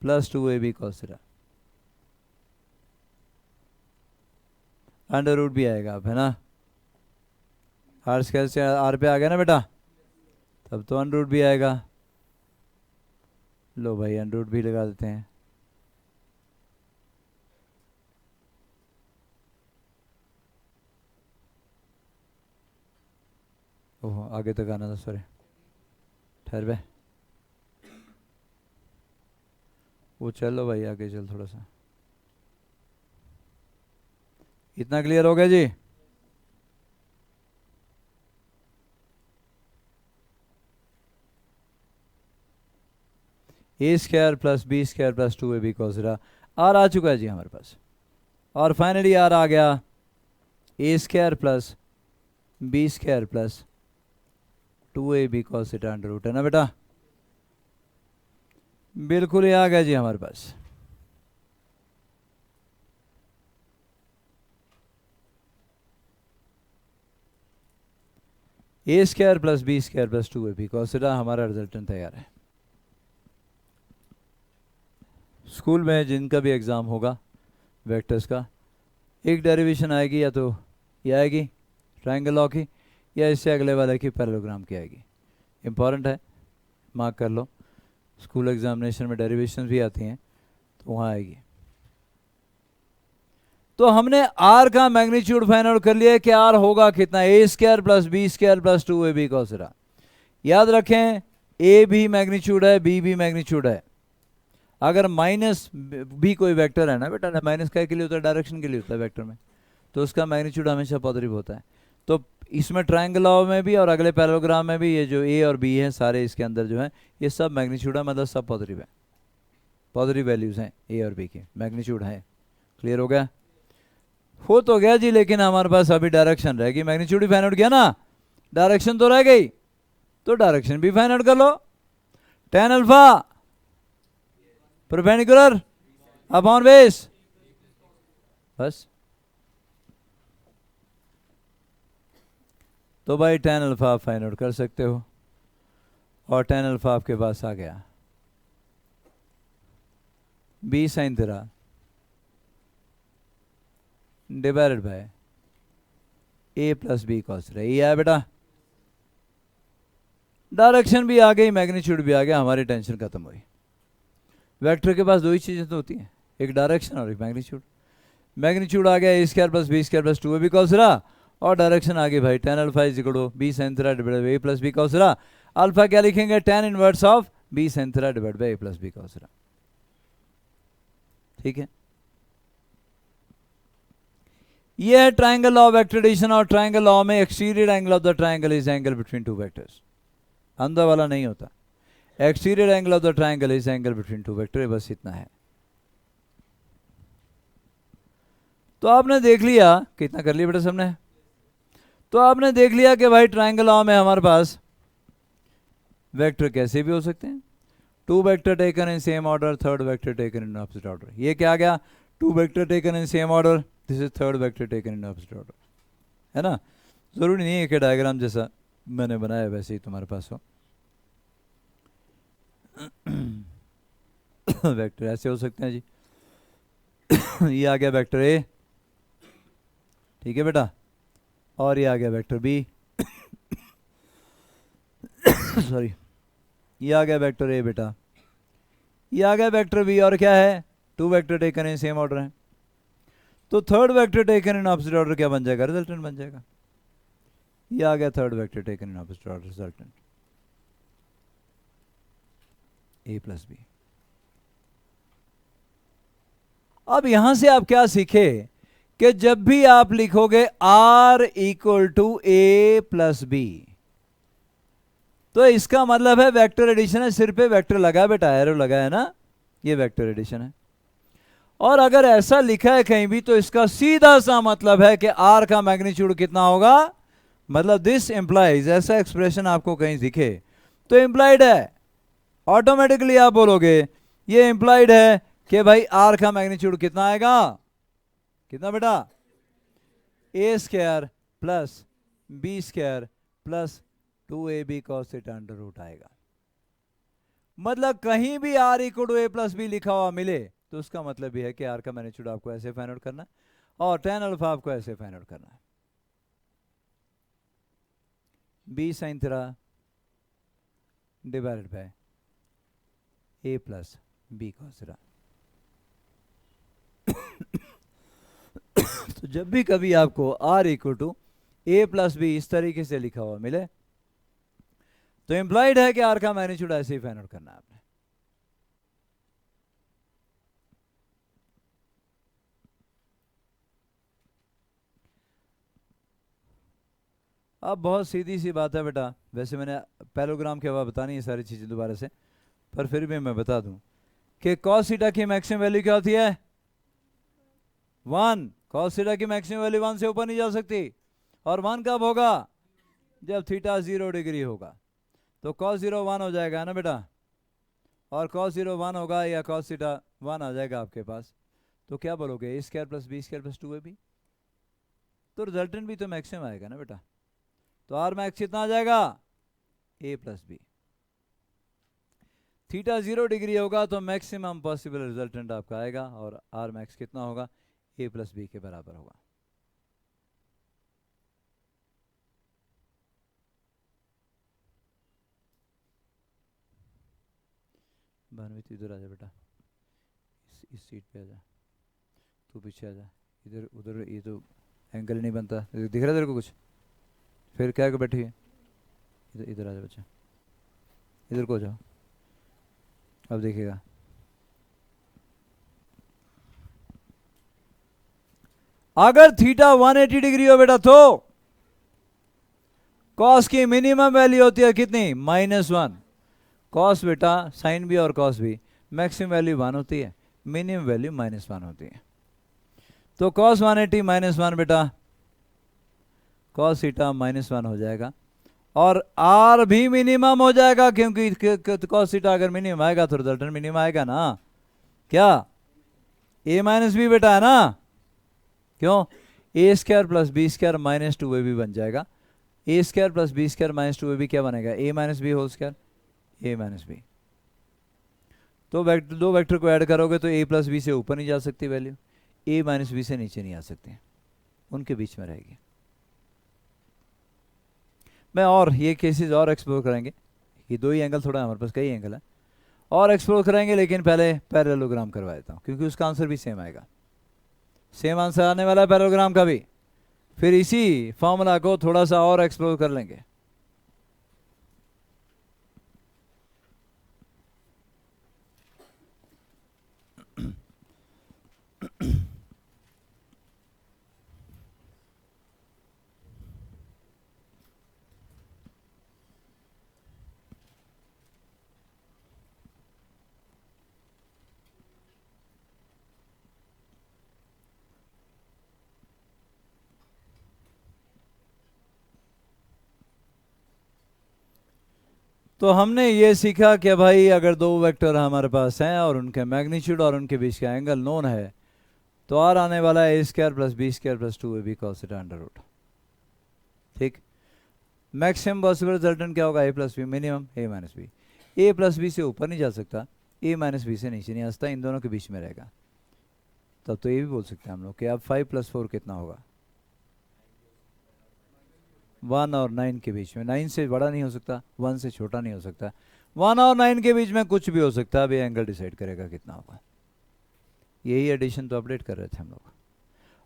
plus 2a B cos theta, under root भी आएगा अब, है ना। आर स्क्वायर से आर पे आ गया ना बेटा, तब तो अंडर रूट भी आएगा। लो भाई अंडर रूट भी लगा देते हैं। ओह आगे तक आना था, सॉरी, ठहर बे, वो चलो भाई आगे चल थोड़ा सा। इतना क्लियर हो गया जी। A square plus B square plus 2a B cos theta, R आ चुका है जी हमारे पास। और फाइनली आर आ गया A square plus B square plus 2a B cos theta under root, है ना बेटा, बिल्कुल ही आ गया जी हमारे पास। A square plus B square plus 2a B cos theta, हमारा रिजल्टेंट तैयार है। स्कूल में जिनका भी एग्ज़ाम होगा वेक्टर्स का, एक डेरिवेशन आएगी, या तो ये आएगी ट्रायंगल लॉ की, या इससे अगले वाले की पैरेललोग्राम की आएगी। इम्पॉर्टेंट है, मार्क कर लो, स्कूल एग्जामिनेशन में डेरिवेशन भी आती हैं तो वहाँ आएगी। तो हमने आर का मैग्नीट्यूड फाइंड आउट कर लिया कि आर होगा कितना, A square plus B square plus 2a B cos theta. याद रखें ए भी मैग्नीट्यूड है, बी भी मैग्नीट्यूड है। अगर माइनस भी कोई वेक्टर है ना बेटा, माइनस का के लिए होता है, डायरेक्शन के लिए होता है वेक्टर में, तो उसका मैग्नीट्यूड हमेशा पॉजिटिव होता है। तो इसमें ट्रायंगल लॉ में भी और अगले पैरेललोग्राम में भी ये जो ए और बी हैं सारे इसके अंदर जो है ये सब मैग्नीट्यूड है, मतलब सब पॉजिटिव है, पॉजिटिव वैल्यूज हैं ए और बी की, मैग्नीट्यूड है। क्लियर हो गया, हो तो गया जी, लेकिन हमारे पास अभी डायरेक्शन रहेगी। मैग्नीट्यूड भी फाइंड आउट किया ना, डायरेक्शन तो रह गई, तो डायरेक्शन भी फाइंड आउट कर लो। tan alpha perpendicular upon base, बस। तो भाई tan अल्फा आप फाइंड आउट कर सकते हो, और tan अल्फा आपके पास आ गया B sine theta divided by A plus B cos theta, ये है बेटा। डायरेक्शन भी आ गई, मैग्नीट्यूड भी आ गया, हमारी टेंशन खत्म हुई। वेक्टर के पास दो ही चीजें तो होती हैं, एक डायरेक्शन और एक मैग्नीट्यूड। मैग्नीट्यूड आ गया A square plus B square plus 2ab cos theta, और डायरेक्शन आ गई भाई tan alpha is equal to b sin theta divided by a plus b cos theta. Alpha क्या लिखेंगे, tan inverse of b sin theta divided by a plus b cos theta. ठीक है, ये है triangle law of vector addition, और triangle law में exterior angle of the triangle is angle between two vectors, अंदर वाला नहीं होता। Exterior angle of the triangle is angle between two vector, बस इतना है। तो आपने देख लिया, कितना कर लिया बेटा सबने? तो आपने देख लिया कि भाई ट्राइंगल लॉ में हमारे पास वेक्टर कैसे भी हो सकते हैं, two vector taken in same order, third vector taken in opposite order. ये क्या आ गया, two vector taken in same order, this is third vector taken in opposite order, है ना। जरूरी नहीं है कि डायग्राम जैसा मैंने बनाया वैसे ही तुम्हारे पास हो। वेक्टर ऐसे हो सकते हैं जी। ये आ गया वेक्टर ए, ठीक है बेटा, और ये आ गया वेक्टर बी। सॉरी, ये आ गया वेक्टर ए बेटा, ये आ गया वेक्टर बी, और क्या है, two vector taken in same order है। तो third vector taken in opposite order क्या बन जाएगा, रिजल्टेंट बन जाएगा। ये आ गया third vector taken in opposite order, resultant A plus B. अब यहां से आप क्या सीखे कि जब भी आप लिखोगे R equal to A plus B, तो इसका मतलब है वेक्टर एडिशन है, सिर पे वेक्टर लगा है बेटा, एरो लगा है ना, ये वेक्टर एडिशन है। और अगर ऐसा लिखा है कहीं भी तो इसका सीधा सा मतलब है कि R का मैग्नीट्यूड कितना होगा, मतलब दिस इंप्लाइज, ऐसा एक्सप्रेशन आपको कहीं दिखे तो इंप्लाइड है, ऑटोमेटिकली आप बोलोगे ये इंप्लाइड है कि भाई R का मैग्नीट्यूड कितना आएगा, कितना बेटा, A square plus B square plus 2ab cos theta under root आएगा। मतलब कहीं भी R equal to A plus B लिखा हुआ मिले तो उसका मतलब ये है कि R का मैग्नीट्यूड आपको ऐसे फाइंड आउट करना है, और tan अल्फा आपको ऐसे फाइंड आउट करना है, b sin theta divided by a plus b cos theta. तो जब भी कभी आपको R equal to A plus B इस तरीके से लिखा हुआ मिले तो इंप्लाइड है कि R का मैग्नीट्यूड ऐसे ही फाइंड आउट करना है आपने। अब बहुत सीधी सी बात है बेटा, वैसे मैंने पैराग्राम के बाद बतानी है सारी चीजें दोबारा से, पर फिर भी मैं बता दूं कि cos थीटा की मैक्सिमम वैल्यू क्या होती है, 1। cos थीटा की मैक्सिमम वैल्यू 1 से ऊपर नहीं जा सकती, और 1 कब होगा, जब थीटा 0 डिग्री होगा। तो cos 0 1 हो जाएगा ना बेटा, और cos 0 1 होगा या cos थीटा 1 आ जाएगा आपके पास, तो क्या बोलोगे, A square plus B square plus 2ab, तो रिजल्टेंट भी तो मैक्सिमम आएगा ना बेटा। तो आर मैक्स कितना आ जाएगा, ए प्लस बी। थीटा 0 डिग्री होगा तो मैक्सिमम पॉसिबल रिजल्टेंट आपका आएगा, और आर मैक्स कितना होगा, ए प्लस बी के बराबर होगा। भानुमति इधर आ जा बेटा, इस सीट पे आ जा, तू पीछे आ जा, इधर उधर ये तो एंगल नहीं बनता, दिख रहा है तेरे को कुछ, फिर क्या बैठी है, इधर इधर आ जा बच्चा, इधर को जाओ, अब देखिएगा। अगर थीटा 180 डिग्री हो बेटा तो कॉस की मिनिमम वैल्यू होती है कितनी, -1। कॉस बेटा साइन भी और कॉस भी मैक्सिमम वैल्यू 1 होती है, मिनिमम वैल्यू -1 होती है। तो कॉस 180 -1 बेटा, कॉस थीटा -1 हो जाएगा, और आर भी मिनिमम हो जाएगा, क्योंकि कॉस थीटा अगर मिनिमम आएगा तो रिजल्टेंट मिनिमम आएगा ना, क्या, ए माइनस बी बेटा है ना, क्यों, A square plus B square -2ab बन जाएगा, A square plus B square -2ab क्या बनेगा, A minus B whole square, A minus B. तो दो वेक्टर को ऐड करोगे तो ए प्लस बी से ऊपर नहीं जा सकती वैल्यू, ए माइनस बी से नीचे नहीं आ सकती, उनके बीच में रहेगी। मैं और ये केसेस और एक्सप्लोर करेंगे, ये दो ही एंगल, थोड़ा हमारे पास कई एंगल है और एक्सप्लोर करेंगे, लेकिन पहले पैरेललोग्राम करवा देता हूँ क्योंकि उसका आंसर भी सेम आएगा, सेम आंसर आने वाला है पैरेललोग्राम का भी। फिर इसी फॉर्मूला को थोड़ा सा और एक्सप्लोर कर लेंगे। तो हमने ये सीखा कि भाई अगर दो वेक्टर हमारे पास हैं और उनके मैग्नीट्यूड और उनके बीच का एंगल नोन है, तो आर आने वाला है a² + b² + 2ab cos θ √। ठीक, मैक्सिमम पॉसिबल रिजल्टेंट क्या होगा, a + b, minimum a - b। a + b से ऊपर नहीं जा सकता, a - b से नीचे नहीं आ सकता, इन दोनों के बीच में रहेगा। तब तो ये भी बोल सकते हैं हम लोग कि अब 5 + 4 कितना होगा, 1 और 9 के बीच में। 9 से बड़ा नहीं हो सकता, 1 से छोटा नहीं हो सकता, 1 और 9 के बीच में कुछ भी हो सकता है। अब ये एंगल डिसाइड करेगा कितना होगा। यही एडिशन तो अपडेट कर रहे थे हम लोग,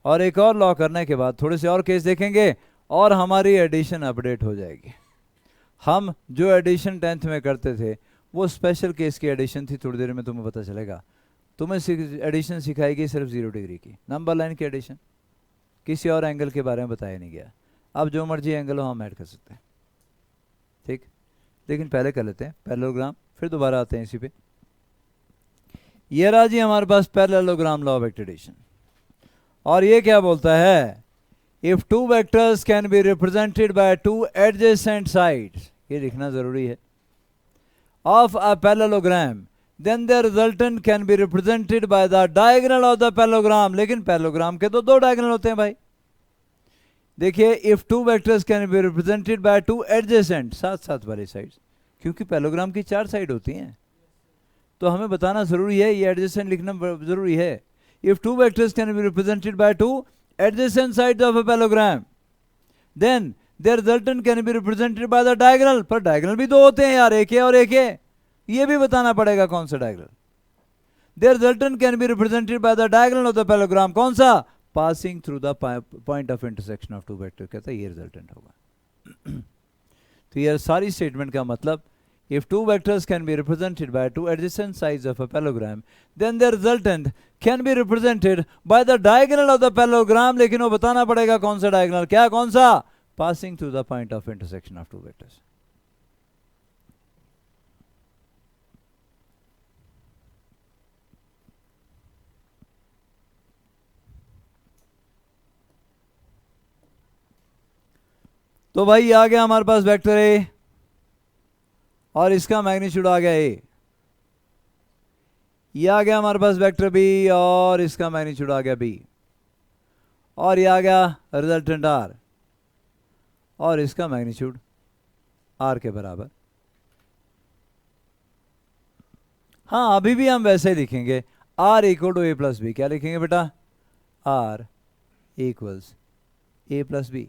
और एक और लॉ करने के बाद थोड़े से और केस देखेंगे और हमारी एडिशन अपडेट हो जाएगी। हम जो एडिशन 10th में करते थे वो स्पेशल केस की एडिशन थी, थोड़ी देर में तुम्हें पता चलेगा। तुम्हें एडिशन सिखाएगी सिर्फ 0 डिग्री की, नंबर लाइन की एडिशन, किसी और एंगल के बारे में बताया नहीं गया। अब जो मर्जी एंगल हो हम ऐड कर सकते हैं। ठीक, लेकिन पहले कर लेते हैं पैरेललोग्राम, फिर दोबारा आते हैं इसी पे। ये रहा जी हमारे पास पैरेललोग्राम लॉ ऑफ एडिशन, और ये क्या बोलता है, if two vectors can be represented by two adjacent sides, ये लिखना जरूरी है, of a parallelogram, then the resultant can be represented by the diagonal of the parallelogram. लेकिन पैरेललोग्राम के तो दो डायगोनल होते हैं भाई। देखिए, if two vectors can be represented by two adjacent, साथ साथ वाली साइड्स, क्योंकि पैरेललोग्राम की 4 साइड होती हैं, तो हमें बताना जरूरी है, ये एडजेसेंट लिखना जरूरी है। If two vectors can be represented by to adjacent sides of a parallelogram, then their resultant can be represented by the diagonal। पर diagonal भी दो होते हैं यार, एक है और एक है, ये भी बताना पड़ेगा कौन सा diagonal। their resultant can be represented by the diagonal of the parallelogram, कौन सा, passing through the point of intersection of two vectors, कहता है ये resultant होगा। तो ये सारी स्टेटमेंट का मतलब, if two vectors can be represented by two adjacent sides of a parallelogram, then their resultant can be represented by the diagonal of the parallelogram। लेकिन वो बताना पड़ेगा कौन सा diagonal, क्या कौन सा, passing through the point of intersection of two vectors। तो भाई आ गया हमारे पास वेक्टर ए और इसका मैग्नीट्यूड आ गया ए, ये आ गया हमारे पास वेक्टर बी और इसका मैग्नीट्यूड आ गया बी, और ये आ गया रिजल्टेंट आर और इसका मैग्नीट्यूड आर के बराबर। हाँ, अभी भी हम वैसे ही लिखेंगे, R equal to A plus B. क्या लिखेंगे बेटा, R equals A plus B.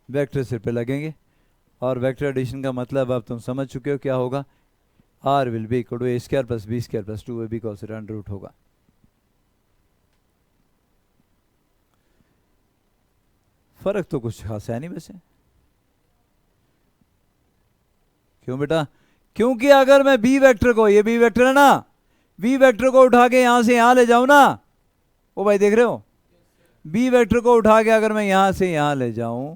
Vector सिर पे लगेंगे, और वेक्टर एडिशन का मतलब अब तुम समझ चुके हो क्या होगा, R will be equal to a² + b² + 2ab cos θ √ होगा। फर्क तो कुछ खास है नहीं वैसे, क्यों बेटा, क्योंकि अगर मैं बी वेक्टर को, ये बी वेक्टर है ना, बी वेक्टर को उठा के यहां से यहां ले जाऊं ना, ओ भाई देख रहे हो, बी वेक्टर को उठा के अगर मैं यहां से यहां ले जाऊं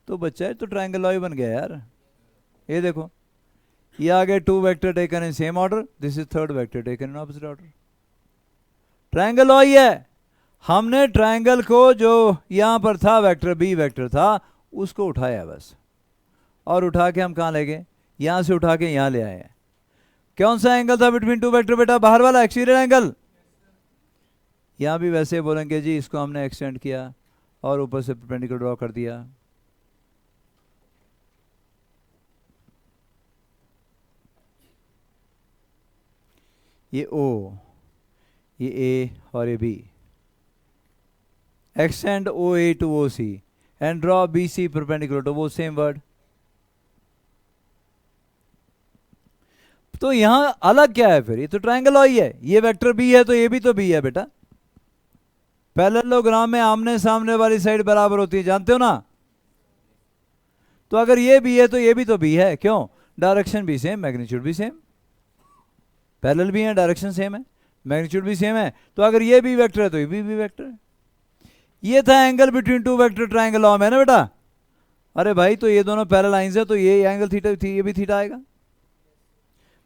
तो बच्चा है तो ट्रायंगल लॉ बन गया यार। ये देखो, ये आ गए two vector taken in same order, this is third vector taken in opposite order, triangle law ही है। हमने ट्रायंगल को जो यहां पर था वेक्टर बी वेक्टर था उसको उठाया बस, और उठा के हम कहां ले गए, यहां से उठा के यहां ले आए हैं। कौन सा एंगल था बिटवीन टू वेक्टर बेटा, बाहर वाला एक्सटीरियर एंगल। यहां भी वैसे बोलेंगे जी, इसको हमने एक्सटेंड किया और ऊपर से परपेंडिकुलर ड्रॉ कर दिया। ये ओ, ये ए और ये B, extend OA to OC and draw BC perpendicular to वो same word. तो यहां अलग क्या है फिर? ये तो ट्रायंगल ही है, ये वेक्टर बी है तो ये भी तो बी है बेटा. पैरेललोग्राम में आमने सामने वाली साइड बराबर होती है, जानते हो ना? तो अगर ये बी है तो ये भी तो बी है. क्यों? डायरेक्शन भी सेम, मैग्नीट्यूड भी सेम, पैरेलल भी है, डायरेक्शन सेम है, मैग्नीट्यूड भी सेम है. तो अगर ये बी वेक्टर है तो ये भी वेक्टर है. ये था angle between two vector triangle law में ना बेटा. अरे भाई तो ये दोनों पैरेलल लाइंस है तो ये एंगल थीटा ये भी थीटा आएगा.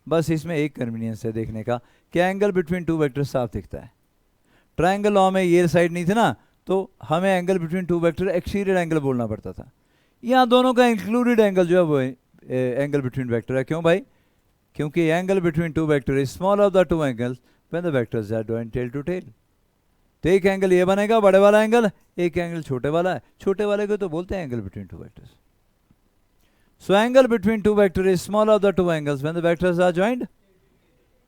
बस इसमें एक कन्वीनियंस है देखने का कि एंगल बिटवीन टू वेक्टर साफ दिखता है. ट्रायंगल लॉ में ये साइड नहीं थी ना, तो हमें angle between two vector exterior angle बोलना पड़ता था. यहाँ दोनों का इंक्लूडेड एंगल जो है वो एंगल बिटवीन वेक्टर है. क्यों भाई? क्योंकि angle between two vector is small of the two angles when the vectors are joint tail to tail. तो एक एंगल ये बनेगा बड़े वाला एंगल, एक एंगल छोटे वाला है. छोटे वाले को तो बोलते हैं angle between two vectors. So angle between two vectors is small of the two angles when the vectors are joined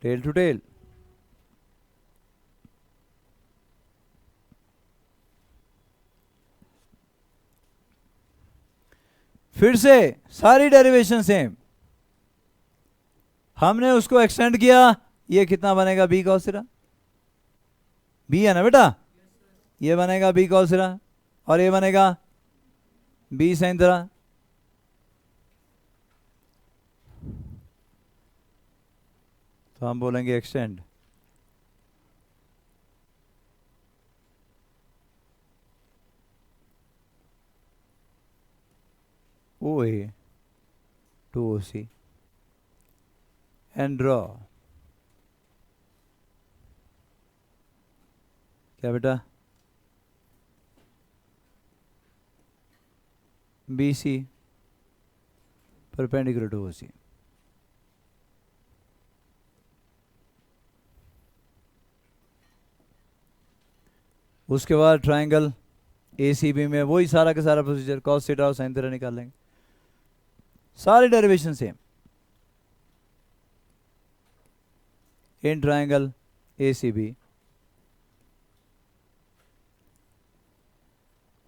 tail to tail. फिर से सारी डेरिवेशन सेम. हमने उसको एक्सटेंड किया, ये कितना बनेगा? B cos theta. बी है ना बेटा? ये बनेगा बी कॉस थीटा और ये बनेगा बी साइन थीटा. तो हम बोलेंगे extend. OA to OC and draw. क्या बेटा? BC perpendicular to OC. उसके बाद ट्रायंगल ACB में वही सारा का सारा प्रोसीजर, कॉस थीटा और साइन थीटा निकाल लेंगे. सारी derivation same. In triangle ACB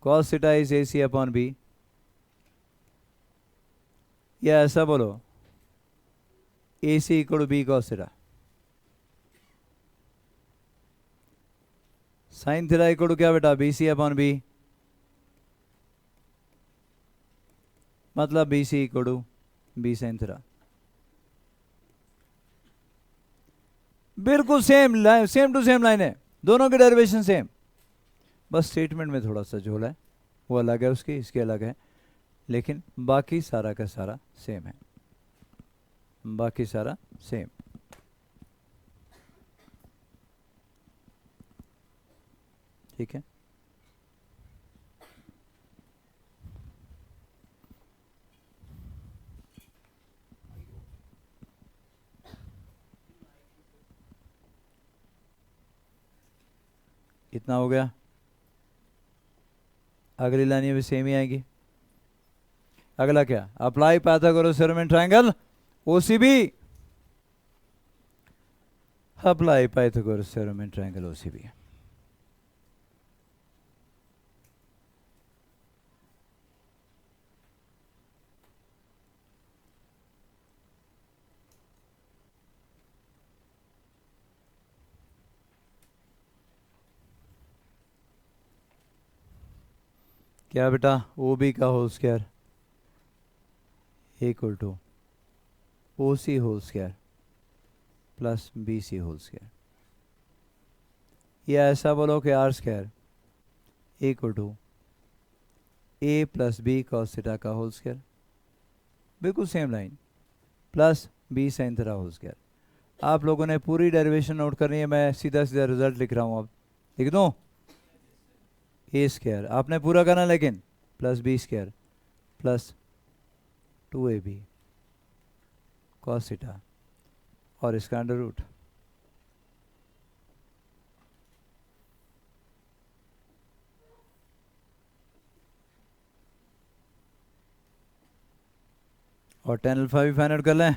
cos theta is AC upon B, या ऐसा बोलो AC इक्वल B cos theta. Sine theta equal क्या बेटा? BC अपॉन B, मतलब BC equal B sine theta. बिल्कुल same line, same to same line है, दोनों की डेरिवेशन सेम. बस स्टेटमेंट में थोड़ा सा झोल है, वो अलग है उसकी, इसके अलग है, लेकिन बाकी सारा का सारा सेम है. बाकी सारा सेम. ठीक है. इतना हो गया. अगली लाइन भी सेम ही आएगी. अगला क्या? Apply Pythagoras theorem in triangle OCB. Apply Pythagoras theorem in triangle OCB. क्या बेटा? OB का whole square equal to OC whole square plus BC whole square, या ऐसा बोलो कि R square equal to A plus B cos theta का whole square. बिल्कुल same line, plus B sine theta whole square. आप लोगों ने पूरी डेरिवेशन नोट करनी है, मैं सीधा सीधा रिजल्ट लिख रहा हूँ. अब लिख दूँ A स्क्वायर, आपने पूरा करना, लेकिन plus B square plus 2AB cos theta और इसका अंडर रूट. और tan अल्फा भी फाइंड आउट कर लें.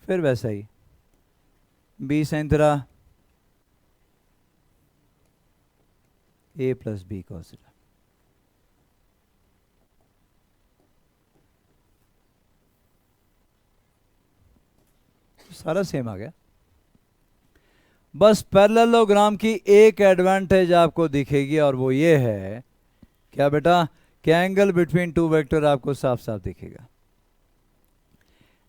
फिर वैसा ही B साइन थीटा ए प्लस बी कॉस थीटा। सारा सेम आ गया। बस पैरेललोग्राम की एक एडवांटेज आपको दिखेगी और वो ये है, क्या बेटा, कि एंगल बिटवीन टू वेक्टर आपको साफ साफ दिखेगा।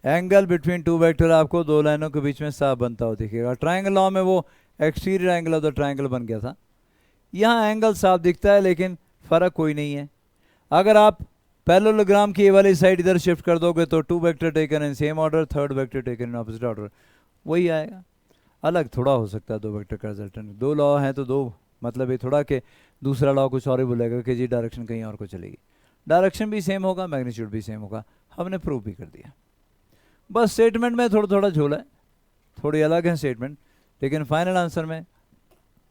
एंगल बिटवीन टू वेक्टर आपको दो लाइनों के बीच में साफ बनता हुआ दिखेगा। ट्रायंगल लॉ में वो exterior angle of the triangle बन गया था, यहाँ एंगल साफ दिखता है लेकिन फर्क कोई नहीं है। अगर आप पैरेललोग्राम की ये वाली साइड इधर शिफ्ट कर दोगे तो two vector taken in same order, third vector taken in opposite order, वही आएगा। अलग थोड़ा हो सकता है दो वेक्टर का रिजल्टेंट। दो लॉ हैं तो दो, मतलब ये थोड़ा कि दूसरा लॉ कुछ और ही बोलेगा कि जी डायरेक्शन कहीं और को चलेगी। डायरेक्शन भी सेम होगा, मैग्नीट्यूड भी सेम होगा, हमने प्रूव भी कर दिया। बस स्टेटमेंट में थोड़ा थोड़ा झोल है, थोड़ी अलग है स्टेटमेंट, लेकिन फाइनल आंसर में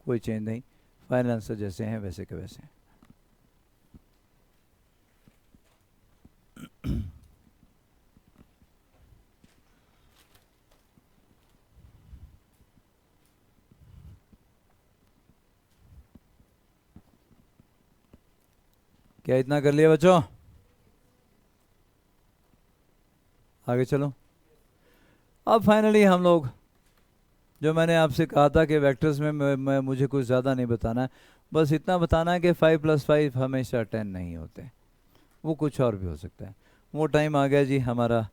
कोई चेंज नहीं। फाइनल आंसर जैसे हैं वैसे के वैसे हैं। क्या इतना कर लिया बच्चों? आगे चलो। अब फाइनली हम लोग, जो मैंने आपसे कहा था कि वेक्टर्स में मुझे कुछ ज़्यादा नहीं बताना है, बस इतना बताना है कि 5 + 5 हमेशा 10 नहीं होते, वो कुछ और भी हो सकता है। वो टाइम आ गया जी हमारा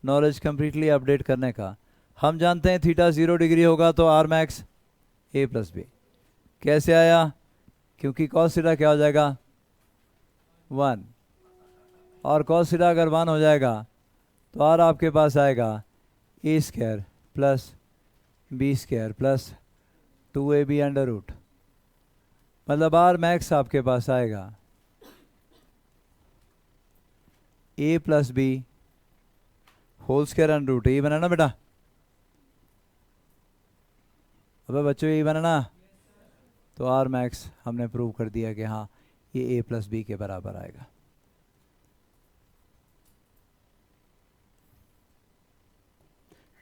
नॉलेज कम्प्लीटली अपडेट करने का। हम जानते हैं थीटा 0 डिग्री होगा तो आर मैक्स ए प्लस बी। कैसे आया? क्योंकि कॉस थीटा क्या हो जाएगा? 1, और कॉस थीटा अगर 1 हो जाएगा तो आर आपके पास आएगा A square plus B square plus 2ab under root, मतलब आर मैक्स आपके पास आएगा A plus B whole square under root. ये बनाना बेटा, अबे बच्चों ये बनाना। तो आर मैक्स हमने प्रूव कर दिया कि हाँ ये ए प्लस बी के बराबर आएगा।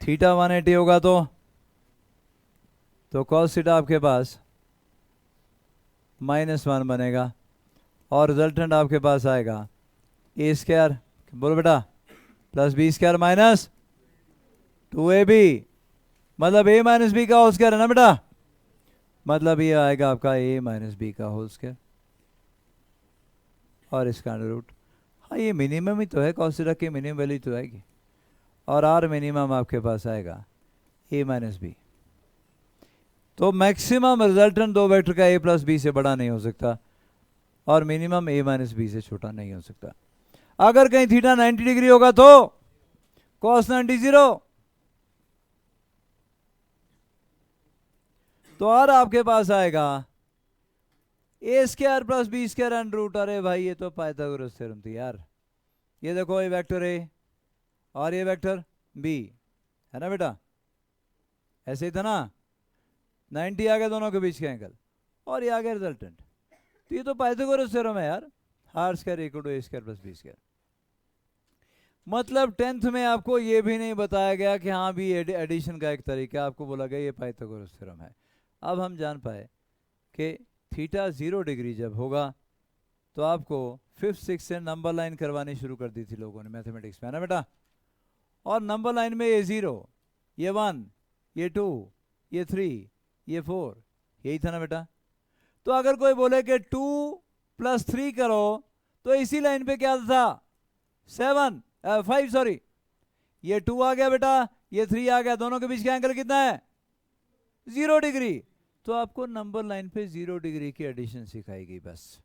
थीटा 180 होगा तो कॉस थीटा आपके पास -1 बनेगा और रिजल्टेंट आपके पास आएगा ए स्क्वायर, बोलो बेटा, plus B square minus 2ab, मतलब a माइनस बी का होल स्क्वायर है ना बेटा, मतलब ये आएगा आपका a माइनस बी का होल स्क्वायर और इसका अंडर रूट। हाँ ये मिनिमम ही तो है, कॉस थीटा की मिनिमम वैल्यू तो आएगी, और आर मिनिमम आपके पास आएगा a माइनस बी। तो मैक्सिमम रिजल्टेंट दो वेक्टर का a प्लस बी से बड़ा नहीं हो सकता और मिनिमम a माइनस बी से छोटा नहीं हो सकता। अगर कहीं थीटा 90 डिग्री होगा तो cos 90 0, तो आर आपके पास आएगा A square plus B square under root. अरे भाई ये तो पाइथागोरस थ्योरम थी यार। ये देखो ये वेक्टर ए और ये वेक्टर बी है ना बेटा, ऐसे ही था ना, 90 आ गया दोनों के बीच का एंगल और ये आ गया रिजल्टेंट। तो ये तो पाइथागोरस थ्योरम है यार, R square equal to A square plus B square. मतलब 10th में आपको ये भी नहीं बताया गया कि हाँ भी एडिशन का एक तरीका, आपको बोला गया ये पाइथागोरस थ्योरम है। अब हम जान पाए कि थीटा 0 डिग्री जब होगा तो आपको 5th 6th से नंबर लाइन करवानी शुरू कर दी थी लोगों ने मैथमेटिक्स में, है ना बेटा। और नंबर लाइन में ये 0, ये 1, ये 2, ये 3, ये 4, यही था ना बेटा। तो अगर कोई बोले कि 2 + 3 करो तो इसी लाइन पे क्या था? 5 सॉरी, ये 2 आ गया बेटा, ये 3 आ गया, दोनों के बीच का एंगल कितना है? 0 डिग्री। तो आपको नंबर लाइन पे 0 डिग्री की एडिशन सिखाई गई। बस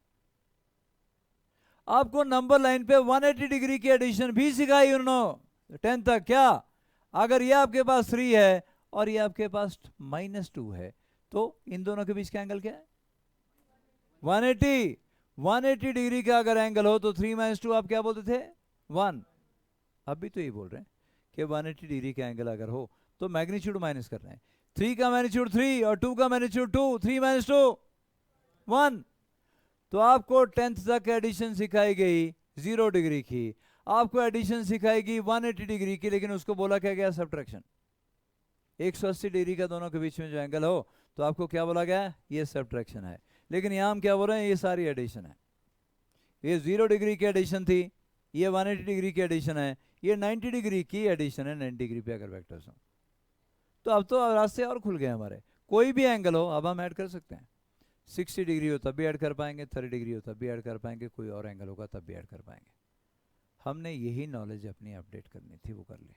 आपको नंबर लाइन पे 180 डिग्री की एडिशन भी सिखाई उन्होंने 10 तक। क्या? अगर ये आपके पास 3 है और ये आपके पास -2 है तो इन दोनों के बीच का एंगल क्या है? 180। 180 डिग्री का अगर एंगल हो तो 3 - 2 आप क्या बोलते थे? 1। अभी तो ये बोल रहे हैं कि 180 डिग्री का एंगल अगर हो तो मैग्नीट्यूड माइनस कर रहे हैं। 3 का मैग्नीट्यूड 3 और 2 का मैग्नीट्यूड 2, 3 - 2 1। तो आपको 10th तक एडिशन सिखाई गई 0 डिग्री की, आपको एडिशन सिखाएगी 180 डिग्री की, लेकिन उसको बोला क्या गया? सब्ट्रैक्शन। 180 डिग्री का दोनों के बीच में जो एंगल हो तो आपको क्या बोला गया? ये सब्ट्रैक्शन है। लेकिन यहाँ हम क्या बोल रहे हैं, ये सारी एडिशन है। ये 0 डिग्री की एडिशन थी, ये 180 डिग्री की एडिशन है, ये 90 डिग्री की एडिशन है 90 डिग्री पे अगर वेक्टर्स हो। तो अब तो रास्ते और खुल गए हमारे, कोई भी एंगल हो अब हम ऐड कर सकते हैं। 60 डिग्री हो तब भी ऐड कर पाएंगे, 30 डिग्री हो तब भी ऐड कर पाएंगे, कोई और एंगल होगा तब भी ऐड कर पाएंगे। हमने यही नॉलेज अपनी अपडेट करनी थी, वो कर ली।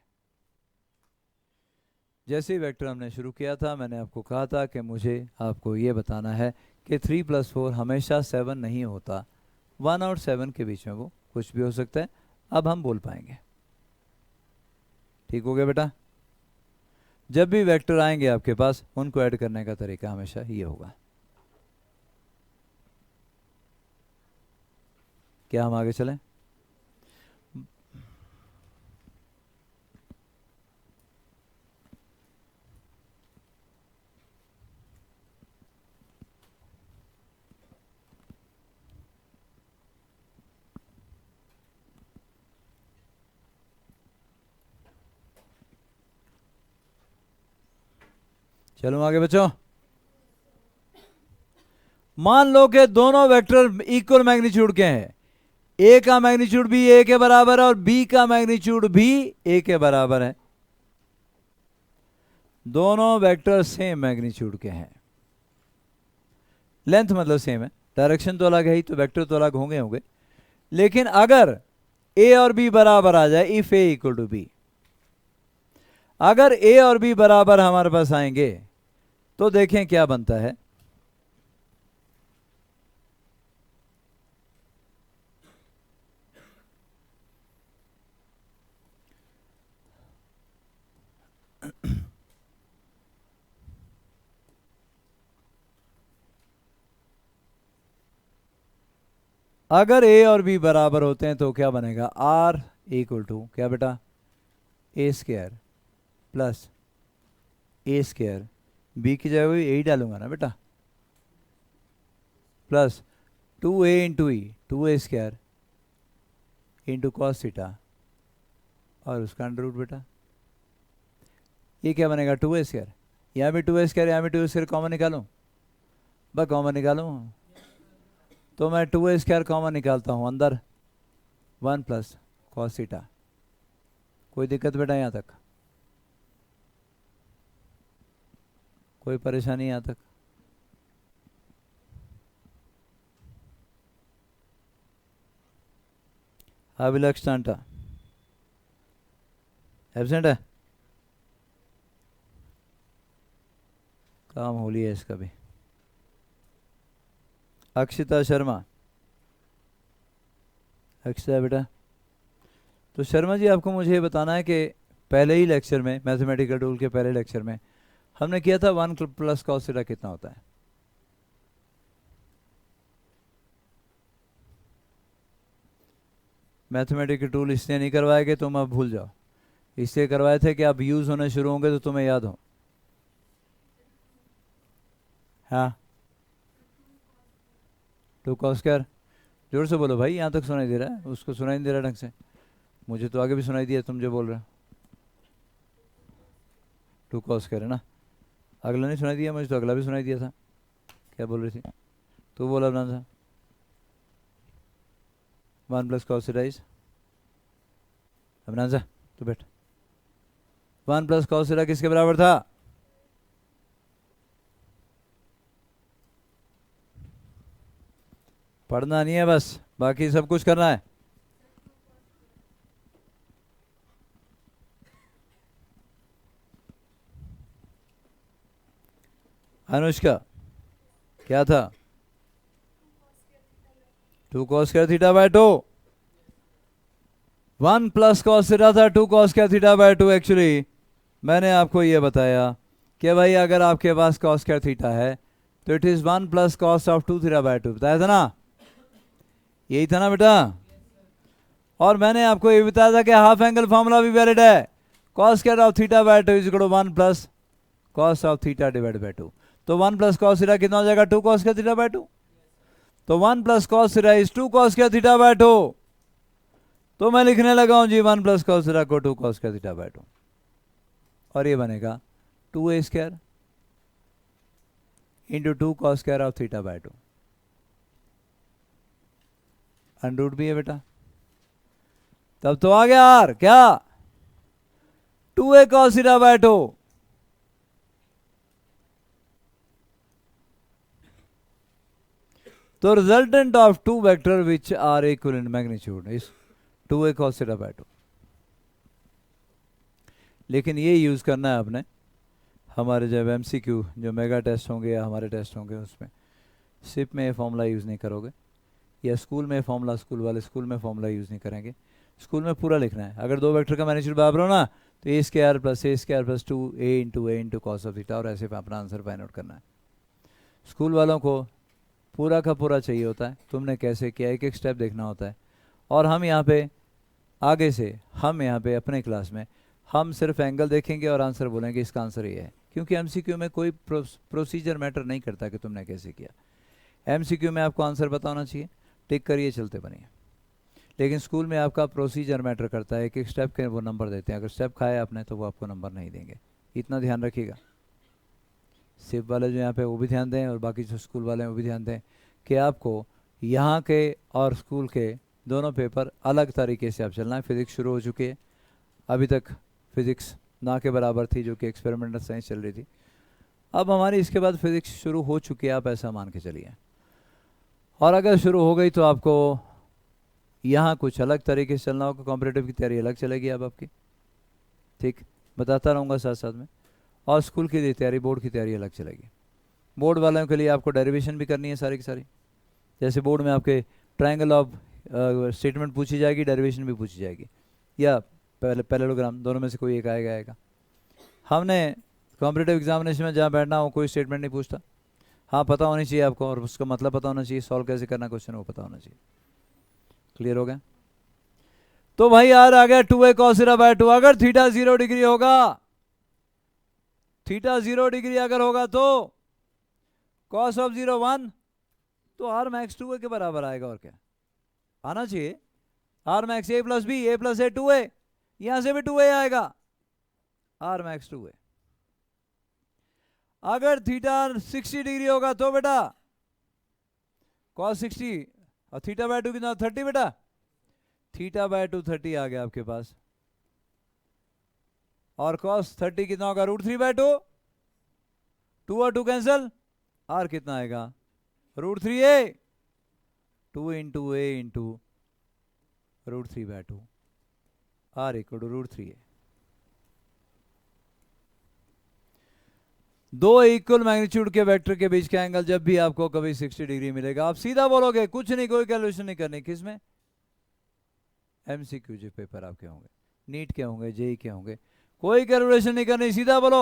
जैसे ही वेक्टर हमने शुरू किया था, मैंने आपको कहा था कि मुझे आपको ये बताना है कि 3 + 4 हमेशा 7 नहीं होता, 1 और 7 के बीच में वो कुछ भी हो सकता है। अब हम बोल पाएंगे, ठीक हो गया बेटा? जब भी वेक्टर आएंगे आपके पास, उनको ऐड करने का तरीका हमेशा ये होगा। क्या हम आगे चलें? चलो आगे बच्चों। मान लो कि दोनों वेक्टर इक्वल मैग्नीट्यूड के हैं, ए का मैग्नीट्यूड भी ए के बराबर है और बी का मैग्नीट्यूड भी ए के बराबर है। दोनों वेक्टर सेम मैग्नीट्यूड के हैं, लेंथ मतलब सेम है, डायरेक्शन तो अलग है ही, तो वेक्टर तो अलग होंगे होंगे। लेकिन अगर ए और बी बराबर आ जाए, if A equal to B, अगर ए और बी बराबर हमारे पास आएंगे तो देखें क्या बनता है। अगर ए और बी बराबर होते हैं तो क्या बनेगा, आर इक्वल टू क्या बेटा, A square plus A square, B की जगह भी ए डालूंगा ना बेटा, प्लस 2a इंटू ई, 2a square into cos theta और उसका अंडर रूट बेटा। ये क्या बनेगा, 2a स्क्वायर, यहाँ भी 2a स्क्वायर, यहाँ भी 2a स्क्वायर कॉमन निकालूं, बस कॉमन निकालूं तो मैं 2a स्क्वायर कॉमन निकालता हूँ, अंदर 1 प्लस कॉस थीटा। कोई दिक्कत बेटा यहाँ तक? कोई परेशानी यहाँ तक? अभिलक्ष टांटा एबसेंट है, काम होली है इसका भी। अक्षिता शर्मा, अक्षिता बेटा। तो शर्मा जी आपको मुझे बताना है कि पहले ही लेक्चर में, मैथमेटिकल टूल के पहले लेक्चर में हमने किया था 1 + cos थीटा कितना होता है। मैथमेटिकल टूल इसलिए नहीं करवाए कि तुम अब भूल जाओ, इसलिए करवाए थे कि अब यूज़ होने शुरू होंगे तो तुम्हें याद हो। हाँ, 2 cos स्क्वायर, जोर से बोलो भाई, यहाँ तक सुनाई दे रहा है, उसको सुनाई नहीं दे रहा ढंग से, मुझे तो आगे भी सुनाई दिया तुम जो बोल रहे हो। 2 cos स्क्वायर है ना, अगला नहीं सुनाई दिया मुझे, तो अगला भी सुनाई दिया था। क्या बोल रही थी तू? बोला अपना था 1 + cos थीटा इज, अपना सा तो बैठ। 1 + cos थीटा किसके बराबर था? पढ़ना नहीं है बस, बाकी सब कुछ करना है। अनुष्का क्या था? 2 cos square theta by 2, 1 + cos theta था 2 cos square theta by 2। Actually मैंने आपको ये बताया कि भाई अगर आपके पास cos स्क्वायर थीटा है तो it is 1 + cos of 2 theta by 2, बताया था ना? यही था ना बेटा? और मैंने आपको ये बताया था कि हाफ एंगल फॉर्मूला भी वैलिड है, cos square of theta by 2 is 1 + cos of theta divide by 2। तो 1 + cos थीटा कितना हो जाएगा, 2 cos स्क्वायर थीटा बाय 2। तो 1 + cos theta is 2 cos square theta by 2। तो मैं लिखने लगा हूं जी 1 + cos थीटा को 2 cos स्क्वायर थीटा बाय 2, और ये बनेगा 2a square into 2 cos square of theta by 2। Under root भी है बेटा, तब तो आ गया आर क्या 2a cos theta by 2। तो resultant of two vector which are equivalent magnitude is 2a cos theta by 2। लेकिन ये यूज करना है आपने हमारे जब एमसीक्यू जो मेगा टेस्ट होंगे या हमारे टेस्ट होंगे उसमें सिप में ये फॉर्मूला यूज़ नहीं करोगे, या स्कूल में फॉर्मूला, स्कूल वाले स्कूल में फॉर्मूला यूज़ नहीं करेंगे, स्कूल में पूरा लिखना है। अगर दो वेक्टर का मैग्नीट्यूड बराबर हो ना तो a square plus 2a into cos of theta, और ऐसे अपना आंसर फाइंड आउट करना है। स्कूल वालों को पूरा का पूरा चाहिए होता है, तुमने कैसे किया एक एक स्टेप देखना होता है। और हम यहाँ पे आगे से हम यहाँ पे अपने क्लास में हम सिर्फ एंगल देखेंगे और आंसर बोलेंगे इसका आंसर ये है, क्योंकि एमसीक्यू में कोई प्रोसीजर मैटर नहीं करता कि तुमने कैसे किया। एमसीक्यू में आपको आंसर पता होना चाहिए, टिक करिए चलते बनिए। लेकिन स्कूल में आपका प्रोसीजर मैटर करता है, एक एक स्टेप के वो नंबर देते हैं, अगर स्टेप खाया आपने तो वो आपको नंबर नहीं देंगे, इतना ध्यान रखिएगा। सिप वाले जो यहाँ पे वो भी ध्यान दें और बाकी जो स्कूल वाले हैं वो भी ध्यान दें कि आपको यहाँ के और स्कूल के दोनों पेपर अलग तरीके से आप चलना है। फिजिक्स शुरू हो चुकी है, अभी तक फिजिक्स ना के बराबर थी जो कि एक्सपेरिमेंटल साइंस चल रही थी, अब हमारी इसके बाद फिजिक्स शुरू हो चुकी है, आप ऐसा मान के चलिए। और अगर शुरू हो गई तो आपको यहाँ कुछ अलग तरीके से चलना होगा, कॉम्पिटेटिव की तैयारी अलग चलेगी अब आपकी, ठीक, बताता रहूँगा साथ साथ में। और स्कूल की लिए तैयारी, बोर्ड की तैयारी अलग चलेगी। बोर्ड वालों के लिए आपको डेरिवेशन भी करनी है सारी की सारी, जैसे बोर्ड में आपके ट्रायंगल ऑफ स्टेटमेंट पूछी जाएगी, डेरिवेशन भी पूछी जाएगी, या पैरेललोग्राम, दोनों में से कोई एक आएगा। हमने कॉम्पिटेटिव एग्जामिनेशन में जहाँ बैठना हो कोई स्टेटमेंट नहीं पूछता, हाँ पता होनी चाहिए आपको और उसका मतलब पता होना चाहिए, सॉल्व कैसे करना क्वेश्चन वो पता होना चाहिए। क्लियर हो गया? तो भाई यार आ गया 2a cos theta by 2। अगर थीटा 0 डिग्री होगा, थीटा 0 डिग्री अगर होगा तो cos ऑफ 0 1, तो आर मैक्स 2a के बराबर आएगा, और क्या आना चाहिए, R max a plus B, a plus a 2a, यहां से भी 2a आएगा, आर मैक्स 2a। अगर थीटा 60 डिग्री होगा तो बेटा cos 60 और थीटा बाय 2 कितना 30 बेटा, थीटा बाय 2 30 आ गया आपके पास, और cos 30 कितना होगा √3 बाय 2, 2 और 2 कैंसल, आर कितना आएगा √3a, 2 into a into √3 by 2, R equal to √3a। दो इक्वल मैग्नीट्यूड के वेक्टर के बीच का एंगल जब भी आपको कभी 60 डिग्री मिलेगा, आप सीधा बोलोगे, कुछ नहीं, कोई कैलकुलेशन नहीं करनी। किसमें? एमसीक्यू जो पेपर आपके होंगे, नीट के होंगे, जेई के होंगे, कोई कैलकुलेशन नहीं करनी, सीधा बोलो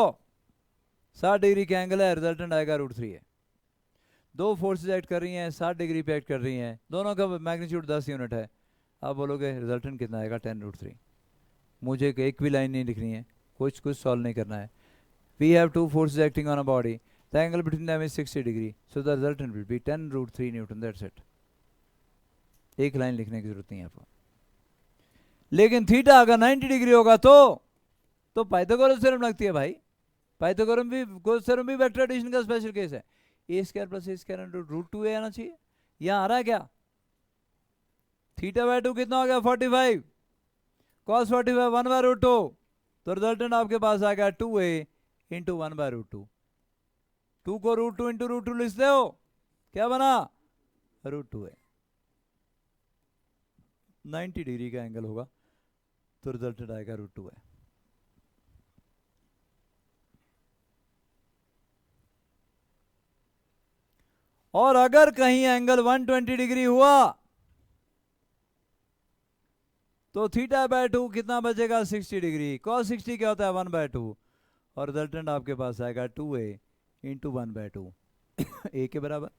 60 डिग्री का एंगल है, रिजल्टेंट आएगा √3a। दो फोर्सेज एक्ट कर रही हैं, 60 डिग्री पे एक्ट कर रही हैं, दोनों का मैग्नीट्यूड 10 यूनिट है, आप बोलोगे रिजल्टेंट कितना आएगा 10√3। मुझे एक भी लाइन नहीं लिखनी है, कुछ सॉल्व नहीं करना है। We have two forces acting on a body. The angle between them is 60 degree. So the resultant will be 10√3 Newton. That's it. एक लाइन लिखने की जरूरत नहीं है आपको। लेकिन थीटा अगर 90 डिग्री होगा तो पाइथागोरस थ्योरम लगती है भाई। पाइथागोरस थ्योरम भी वेक्टर एडिशन का स्पेशल केस है। a square plus a square into √2a आना चाहिए। यहाँ आ रहा है क्या? थीटा बाय 2 कितना हो गया 45, cos 45 1 बाय √2, तो रिजल्टेंट आपके पास आ गया 2a इंटू 1 बाय √2। 2 को √2 इंटू √2 लिखते हो, क्या बना √2a। 90 डिग्री का एंगल होगा तो रिजल्टेंट आएगा √2a। और अगर कहीं एंगल 120 डिग्री हुआ तो थीटा बाय 2 कितना बचेगा 60 डिग्री। cos 60 क्या होता है 1 बाय 2, और रिजल्टेंट आपके पास आएगा 2a इंटू 1 बाय 2 a के बराबर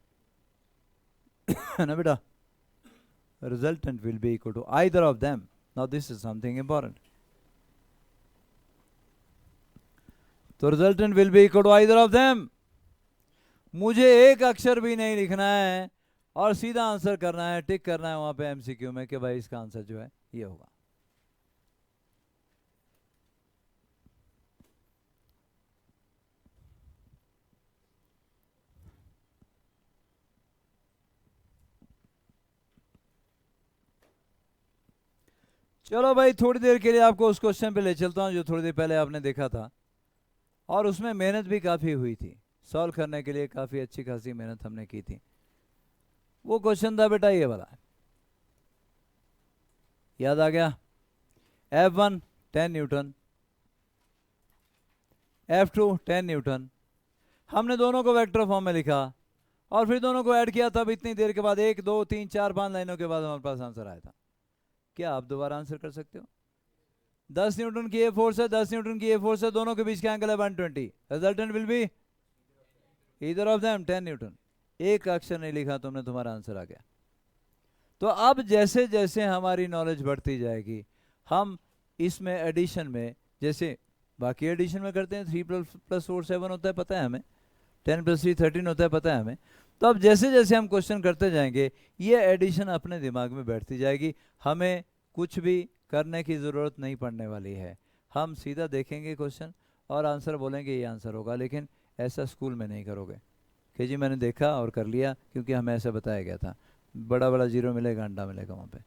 है ना बेटा। Resultant will be equal to either of them. Now this is something important. तो resultant will be equal to either of them. मुझे एक अक्षर भी नहीं लिखना है और सीधा आंसर करना है, टिक करना है वहां पे एमसीक्यू में कि भाई इसका आंसर जो है ये होगा। चलो भाई, थोड़ी देर के लिए आपको उस क्वेश्चन पे ले चलता हूँ जो थोड़ी देर पहले आपने देखा था, और उसमें मेहनत भी काफ़ी हुई थी, सॉल्व करने के लिए काफ़ी अच्छी खासी मेहनत हमने की थी। वो क्वेश्चन था बेटा ये वाला, याद आ गया? F1 10 न्यूटन, F2 10 न्यूटन, हमने दोनों को वेक्टर फॉर्म में लिखा और फिर दोनों को ऐड किया, तब इतनी देर के बाद 1 2 3 4 5 लाइनों के बाद हमारे पास आंसर आया था। क्या आप दोबारा आंसर कर सकते हो? 10 न्यूटन की ए फोर्स है, 10 न्यूटन की ए फोर्स है, दोनों के बीच का एंगल है 120, resultant will be either of them 10 Newton. एक अक्षर नहीं लिखा तुमने, तुम्हारा आंसर आ गया। तो अब जैसे जैसे हमारी नॉलेज बढ़ती जाएगी, हम इसमें एडिशन में, जैसे बाकी एडिशन में करते हैं 3 + 4 7 होता है, पता है हमें, 10 + 3 13 होता है, पता है हमें। तो अब जैसे जैसे हम क्वेश्चन करते जाएंगे, ये एडिशन अपने दिमाग में बैठती जाएगी, हमें कुछ भी करने की ज़रूरत नहीं पड़ने वाली है। हम सीधा देखेंगे क्वेश्चन और आंसर बोलेंगे ये आंसर होगा। लेकिन ऐसा स्कूल में नहीं करोगे कि जी मैंने देखा और कर लिया, क्योंकि हमें ऐसा बताया गया था, बड़ा बड़ा जीरो मिलेगा, अंडा मिलेगा वहाँ पे।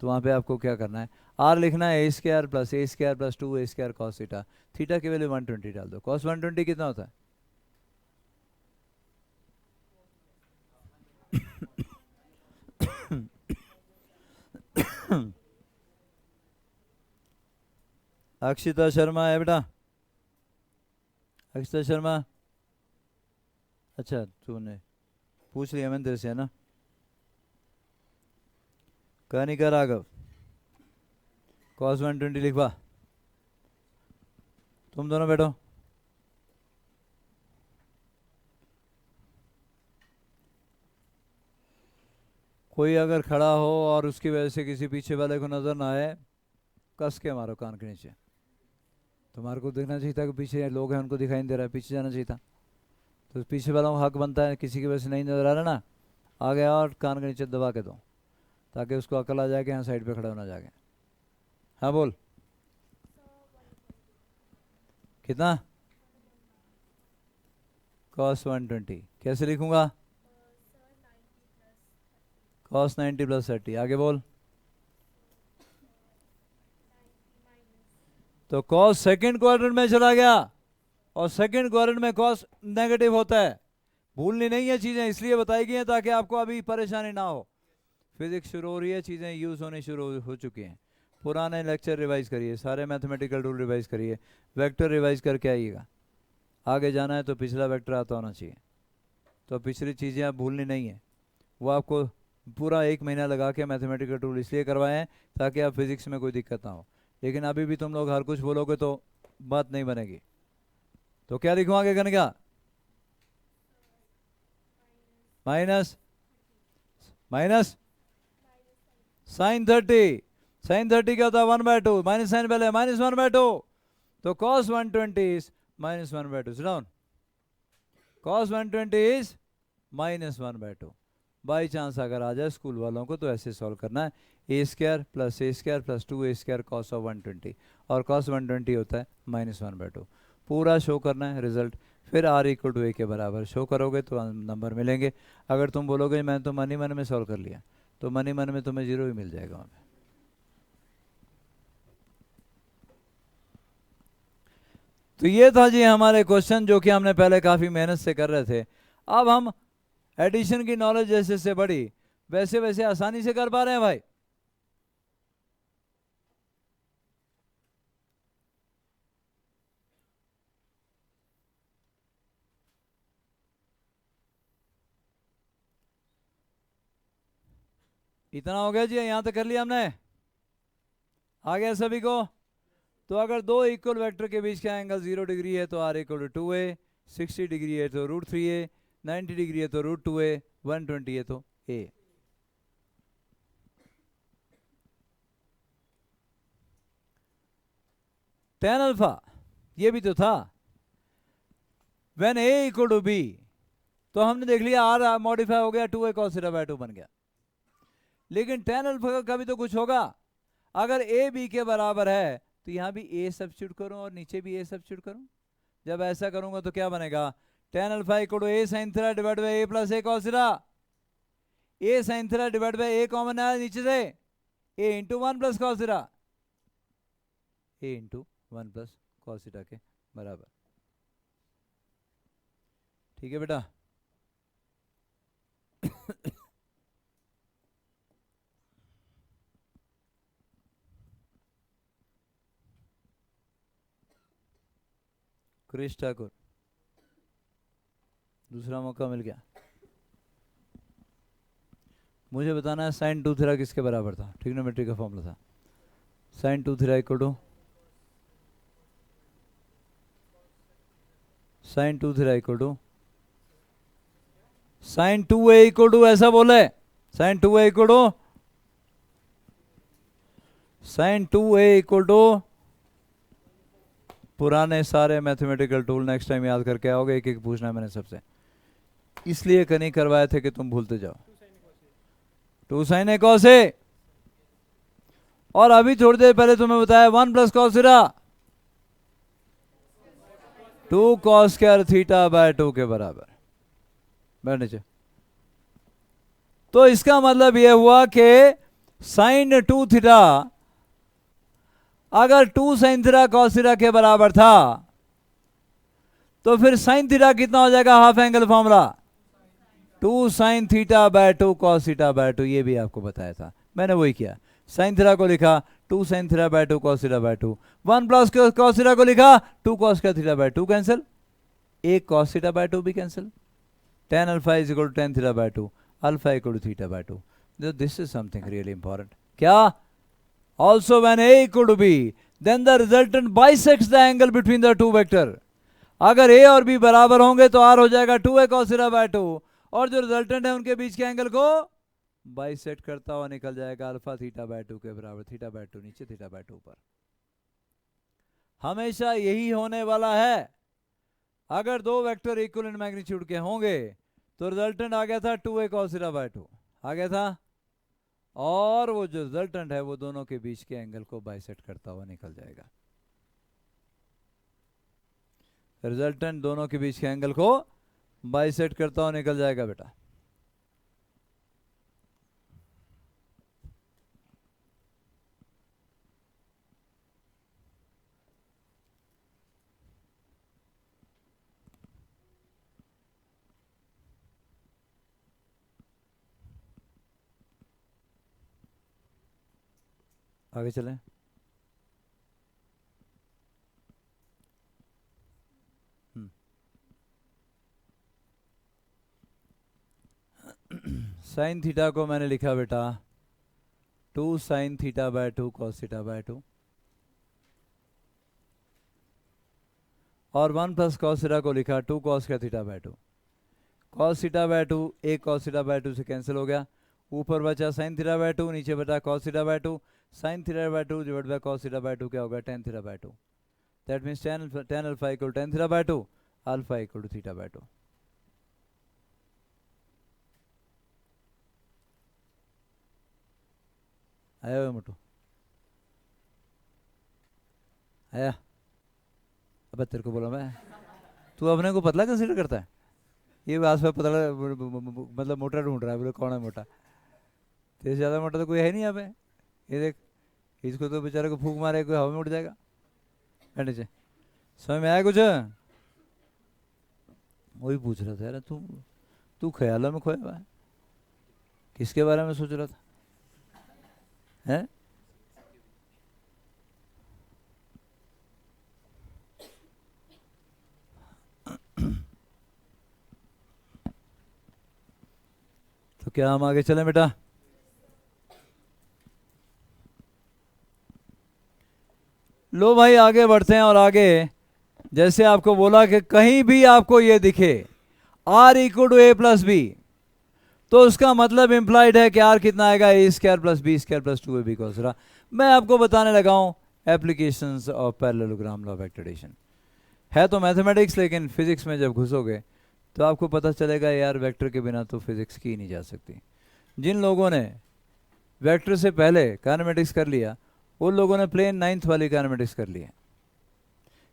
तो वहाँ पे आपको क्या करना है, आर लिखना है a² + a² + 2a² cos theta, theta की वैल्यू 120 डाल दो। cos 120 कितना होता है? अक्षिता शर्मा है बेटा, अक्षिता शर्मा। अच्छा, तूने पूछ लिया मैंने तेरे से, है ना? कनिका राघव, cos 120 लिखवा। तुम दोनों बैठो। कोई अगर खड़ा हो और उसकी वजह से किसी पीछे वाले को नजर ना आए, कस के मारो कान के नीचे। तुम्हारे को देखना चाहिए था कि पीछे लोग हैं, उनको दिखाई नहीं दे रहा है, पीछे जाना चाहिए था। तो पीछे वालों को हक बनता है, किसी की वजह से नहीं नजर आ रहा ना, आ गया और कान के नीचे दबा के दो, ताकि उसको अकल आ जाए कि यहाँ साइड पे खड़ा होना जाके। हाँ बोल, कितना? cos 120 कैसे लिखूंगा? cos 90 + 30। आगे बोल। तो cos सेकंड क्वाड्रेंट में चला गया, और सेकंड क्वाड्रेंट में cos नेगेटिव होता है। भूलनी नहीं है चीज़ें, इसलिए बताई गई हैं ताकि आपको अभी परेशानी ना हो। फिजिक्स शुरू हो रही है, चीज़ें यूज़ होनी शुरू हो चुकी हैं। पुराने लेक्चर रिवाइज करिए, सारे मैथमेटिकल रूल रिवाइज करिए, वेक्टर रिवाइज करके आइएगा। आगे जाना है तो पिछला वेक्टर आता होना चाहिए। तो पिछली चीज़ें आप भूलनी नहीं है। वो आपको पूरा 1 महीना लगा के मैथमेटिकल टूल इसलिए करवाए हैं ताकि आप फिजिक्स में कोई दिक्कत ना हो। लेकिन अभी भी तुम लोग हर कुछ बोलोगे तो बात नहीं बनेगी। तो क्या लिखूँ आगे करने का? Minus sin 30। sin 30 क्या होता है? 1/2। माइनस साइन पहले, -1/2। तो cos 120 is -1/2। Sit down। cos 120 is -1/2। By chance अगर आ जाए स्कूल वालों को तो ऐसे सॉल्व करना है, a² + a² + 2a² cos 120, और cos 120 होता है -1/2। पूरा शो करना है रिजल्ट, फिर r = a के बराबर शो करोगे तो नंबर मिलेंगे। अगर तुम बोलोगे मैं तो मन ही मन में सॉल्व कर लिया, तो मन ही मन में तुम्हें 0 ही मिल जाएगा वहाँ पे। तो ये था जी हमारे क्वेश्चन, जो कि हमने पहले काफ़ी मेहनत से कर रहे थे। अब हम एडिशन की नॉलेज जैसे जैसे बढ़ी, वैसे वैसे आसानी से कर पा रहे हैं भाई। इतना हो गया जी, यहाँ तक कर लिया हमने, आ गया सभी को? तो अगर दो इक्वल वेक्टर के बीच का एंगल 0 डिग्री है तो r = 2a, 60 डिग्री है तो √3a, 90 डिग्री है तो √2a, 120 है तो a। tan अल्फा ये भी तो था, when a = b, तो हमने देख लिया r मॉडिफाई हो गया, 2a cos θ/2 बन गया। लेकिन tan अल्फा का भी तो कुछ होगा। अगर a b के बराबर है तो यहाँ भी a सब्स्टिट्यूट करूँ और नीचे भी a सब्स्टिट्यूट करूँ। जब ऐसा करूँगा तो क्या बनेगा? tan alpha = a sin θ/a + a cos θ। a sin θ/a common आया नीचे से, a × 1 + cos θ। A into 1 plus cos theta के बराबर। ठीक है बेटा। क्रिश ठाकुर, दूसरा मौका मिल गया। मुझे बताना है साइन 2 थीटा किसके बराबर था। ट्रिग्नोमेट्री का फॉर्मूला था sine 2 theta equal to sine 2 theta equal to sine 2a equal to, ऐसा बोले sine 2a equal to sine 2a equal to, पुराने सारे मैथमेटिकल टूल नेक्स्ट टाइम याद करके आओगे, एक एक पूछना है मैंने सबसे, इसलिए कहीं करवाए थे कि तुम भूलते जाओ। 2 sin a cos a, और अभी थोड़ी देर पहले तुम्हें बताया 1 plus cos theta 2 cos square theta by 2 के बराबर। बैठ नीचे। तो इसका मतलब यह हुआ कि साइन 2 थीटा अगर 2 साइन थीटा कॉस थीटा के बराबर था तो फिर साइन थीटा कितना हो जाएगा, half angle formula 2 sine theta by 2 cos theta by 2, ये भी आपको बताया था, मैंने वही किया। साइन थीटा को लिखा 2 sine theta by 2 cos theta by 2, 1 plus cos theta को लिखा 2 कॉस थीटा बाय 2 कैंसिल, एक कॉस थीटा बाय 2 भी cancel, tan alpha is equal to tan theta by 2, alpha equal to theta by 2। This is something really important. क्या? Also when a equal to b, then the resultant bisects the angle between the two vector। अगर a और b बराबर होंगे तो r हो जाएगा 2a cos theta by 2, और जो रिजल्टेंट है उनके बीच के एंगल को बाइसेक्ट करता हुआ निकल जाएगा अल्फा थीटा बाय 2 के बराबर, थीटा बाय 2 नीचे थीटा बाय 2 पर। हमेशा यही होने वाला है। अगर दो वेक्टर इक्वल इन मैग्नीट्यूड के होंगे तो रिजल्टेंट आ गया था 2a cos थीटा बाय 2 आ गया था, और वो जो रिजल्टेंट है वो दोनों के बीच के एंगल को बाइसेक्ट करता हुआ निकल जाएगा। रिजल्टेंट दोनों के बीच के एंगल को बाइसेक्ट करता हुआ निकल जाएगा बेटा। आगे चलें। साइन थीटा को मैंने लिखा बेटा 2 sine theta by 2 cos theta by 2, और 1 प्लस कॉस थीटा को लिखा 2 कॉस का theta by 2। Cos theta by 2 एक कॉस थीटा बाय 2 से कैंसिल हो गया, ऊपर बचा साइन थीटा बाय 2, नीचे बचा cos theta by 2। Sine theta by 2 divide by cos theta by 2 क्या होगा, tan theta by 2। That means tan alpha equal tan theta by 2, alpha equal to theta by 2। आया हुआ मोटू? आया? अब तेरे को बोला मैं, तू अपने को पतला कंसीडर करता है? ये आस पास पतला मतलब मोटा ढूंढ रहा है, बोले कौन है मोटा? तेरे ज़्यादा मोटा तो कोई है नहीं यहाँ पे। ये देख, इसको तो बेचारे को फूंक मारे कोई हवा में उड़ जाएगा। नीचे समझ में आया कुछ? वही पूछ रहा था यार, तू तू ख्यालों में खोया हुआ है, किसके बारे में सोच रहा था? हैं? तो क्या हम आगे चलें बेटा? लो भाई आगे बढ़ते हैं। और आगे जैसे आपको बोला कि कहीं भी आपको ये दिखे r equal to a plus B, तो उसका मतलब इंप्लाइड है कि r कितना आएगा, a square plus B square plus 2ab cos theta. मैं आपको बताने लगा हूँ applications of parallelogram law of addition. है तो मैथमेटिक्स, लेकिन फिजिक्स में जब घुसोगे तो आपको पता चलेगा यार वेक्टर के बिना तो फिजिक्स की नहीं जा सकती। जिन लोगों ने वेक्टर से पहले काइनेमेटिक्स कर लिया उन लोगों ने प्लेन 9th वाली काइनेमेटिक्स कर ली है।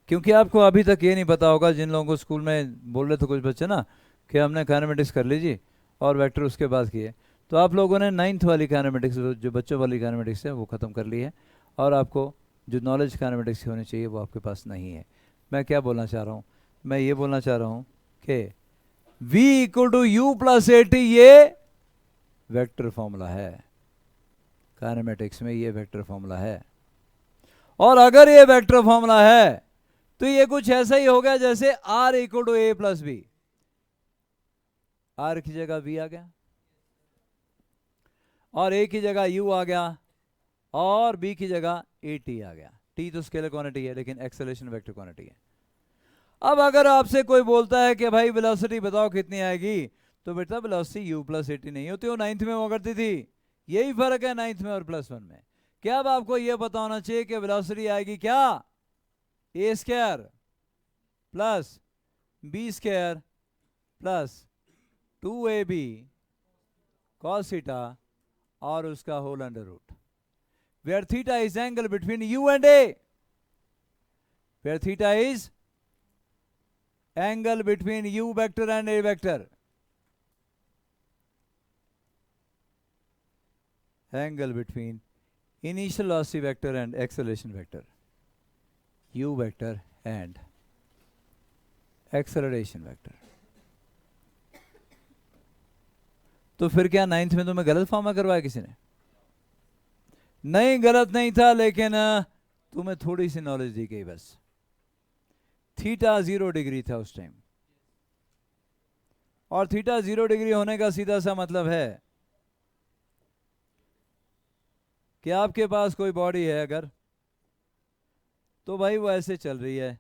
क्योंकि आपको अभी तक ये नहीं पता होगा, जिन लोगों को स्कूल में बोल रहे थे कुछ बच्चे ना कि हमने काइनेमेटिक्स कर लीजिए और वेक्टर उसके बाद किए, तो आप लोगों ने 9th वाली काइनेमेटिक्स जो बच्चों वाली काइनेमेटिक्स है वो ख़त्म कर ली है, और आपको जो नॉलेज काइनेमेटिक्स की होनी चाहिए वो आपके पास नहीं है। मैं क्या बोलना चाह रहा हूँ, मैं ये बोलना चाह रहा हूँ कि v equal to U plus A T, ये वेक्टर फॉर्मूला है, काइनेमेटिक्स में ये वेक्टर फॉर्मूला है। और अगर ये वेक्टर फॉर्मूला है तो ये कुछ ऐसा ही हो गया जैसे r equal to A plus B. r की जगह v आ गया और a की जगह u आ गया और b की जगह ए टी आ गया। t तो स्केलर क्वांटिटी है लेकिन एक्सेलरेशन वेक्टर क्वांटिटी है। अब अगर आपसे कोई बोलता है कि भाई वेलोसिटी बताओ कितनी आएगी, तो बेटा velocity u plus A T नहीं होती, वो 9th में हुआ करती थी। यही फर्क है 9th में और +1 में। क्या अब आपको यह पता होना चाहिए कि वेलोसिटी आएगी क्या, a square plus B square plus 2ab cos theta और उसका whole under root, where theta is angle between u and a, where theta is angle between u vector and a vector, angle between initial velocity vector and acceleration vector, u vector and acceleration vector। तो फिर क्या 9th में तुम्हें गलत फॉर्मा करवाया किसी ने? नहीं, गलत नहीं था, लेकिन तुम्हें थोड़ी सी नॉलेज दी गई बस। थीटा 0 डिग्री था उस टाइम, और थीटा 0 डिग्री होने का सीधा सा मतलब है कि आपके पास कोई बॉडी है अगर, तो भाई वो ऐसे चल रही है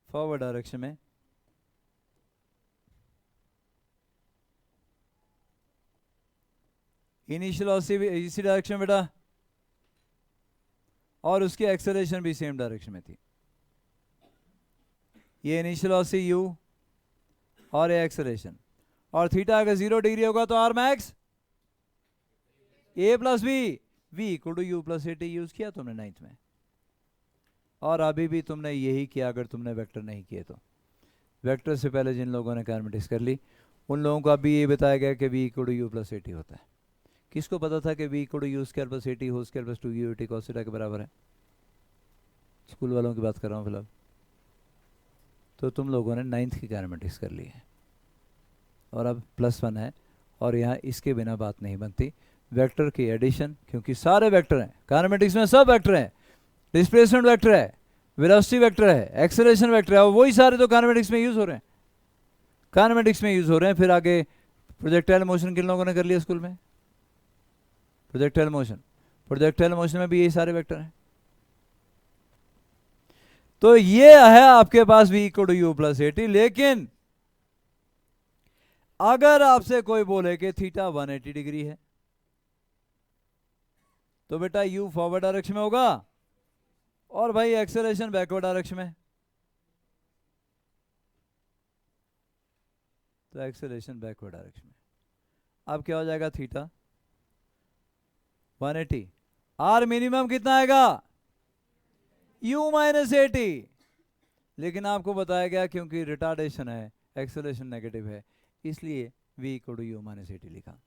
फॉरवर्ड डायरेक्शन में, इनिशियल वेलोसिटी इसी डायरेक्शन में बेटा, और उसकी एक्सेलरेशन भी सेम डायरेक्शन में थी। ये इनिशियल वेलोसिटी u और ये एक्सेलरेशन, और थीटा अगर 0 डिग्री होगा तो r max a plus B, v equal to U plus A T use किया तुमने 9th में, और अभी भी तुमने यही किया अगर तुमने वेक्टर नहीं किए तो। वेक्टर से पहले जिन लोगों ने काइनेमेटिक्स कर ली उन लोगों को अभी ये बताया गया कि v equal to U plus A T होता है। किसको पता था कि v equal to U square plus A T whole square plus 2u T cos theta के बराबर है? स्कूल वालों की बात कर रहा हूँ फिलहाल। तो तुम लोगों ने 9th की काइनेमेटिक्स कर ली है और अब +1 है, और यहाँ इसके बिना बात नहीं बनती। वेक्टर की एडिशन, क्योंकि सारे वेक्टर हैं काइनेमेटिक्स में, सब वेक्टर हैं, डिस्प्लेसमेंट वेक्टर है, वेलोसिटी वेक्टर है, एक्सेलरेशन वेक्टर है, और वही सारे तो काइनेमेटिक्स में यूज हो रहे हैं, काइनेमेटिक्स में यूज हो रहे हैं। फिर आगे प्रोजेक्टाइल मोशन किन लोगों ने कर लिया स्कूल में? प्रोजेक्टाइल मोशन, प्रोजेक्टाइल मोशन में भी यही सारे वेक्टर हैं। तो ये है आपके पास v equal to U plus A T. लेकिन अगर आपसे कोई बोले कि थीटा 180 डिग्री है, तो बेटा u फॉरवर्ड डायरेक्शन में होगा और भाई एक्सेलरेशन बैकवर्ड डायरेक्शन में, तो एक्सेलरेशन बैकवर्ड डायरेक्शन में। अब क्या हो जाएगा? थीटा 180, r मिनिमम कितना आएगा? u minus 80। लेकिन आपको बताया गया क्योंकि रिटार्डेशन है, एक्सेलरेशन नेगेटिव है, इसलिए v equal to U minus 80 लिखा।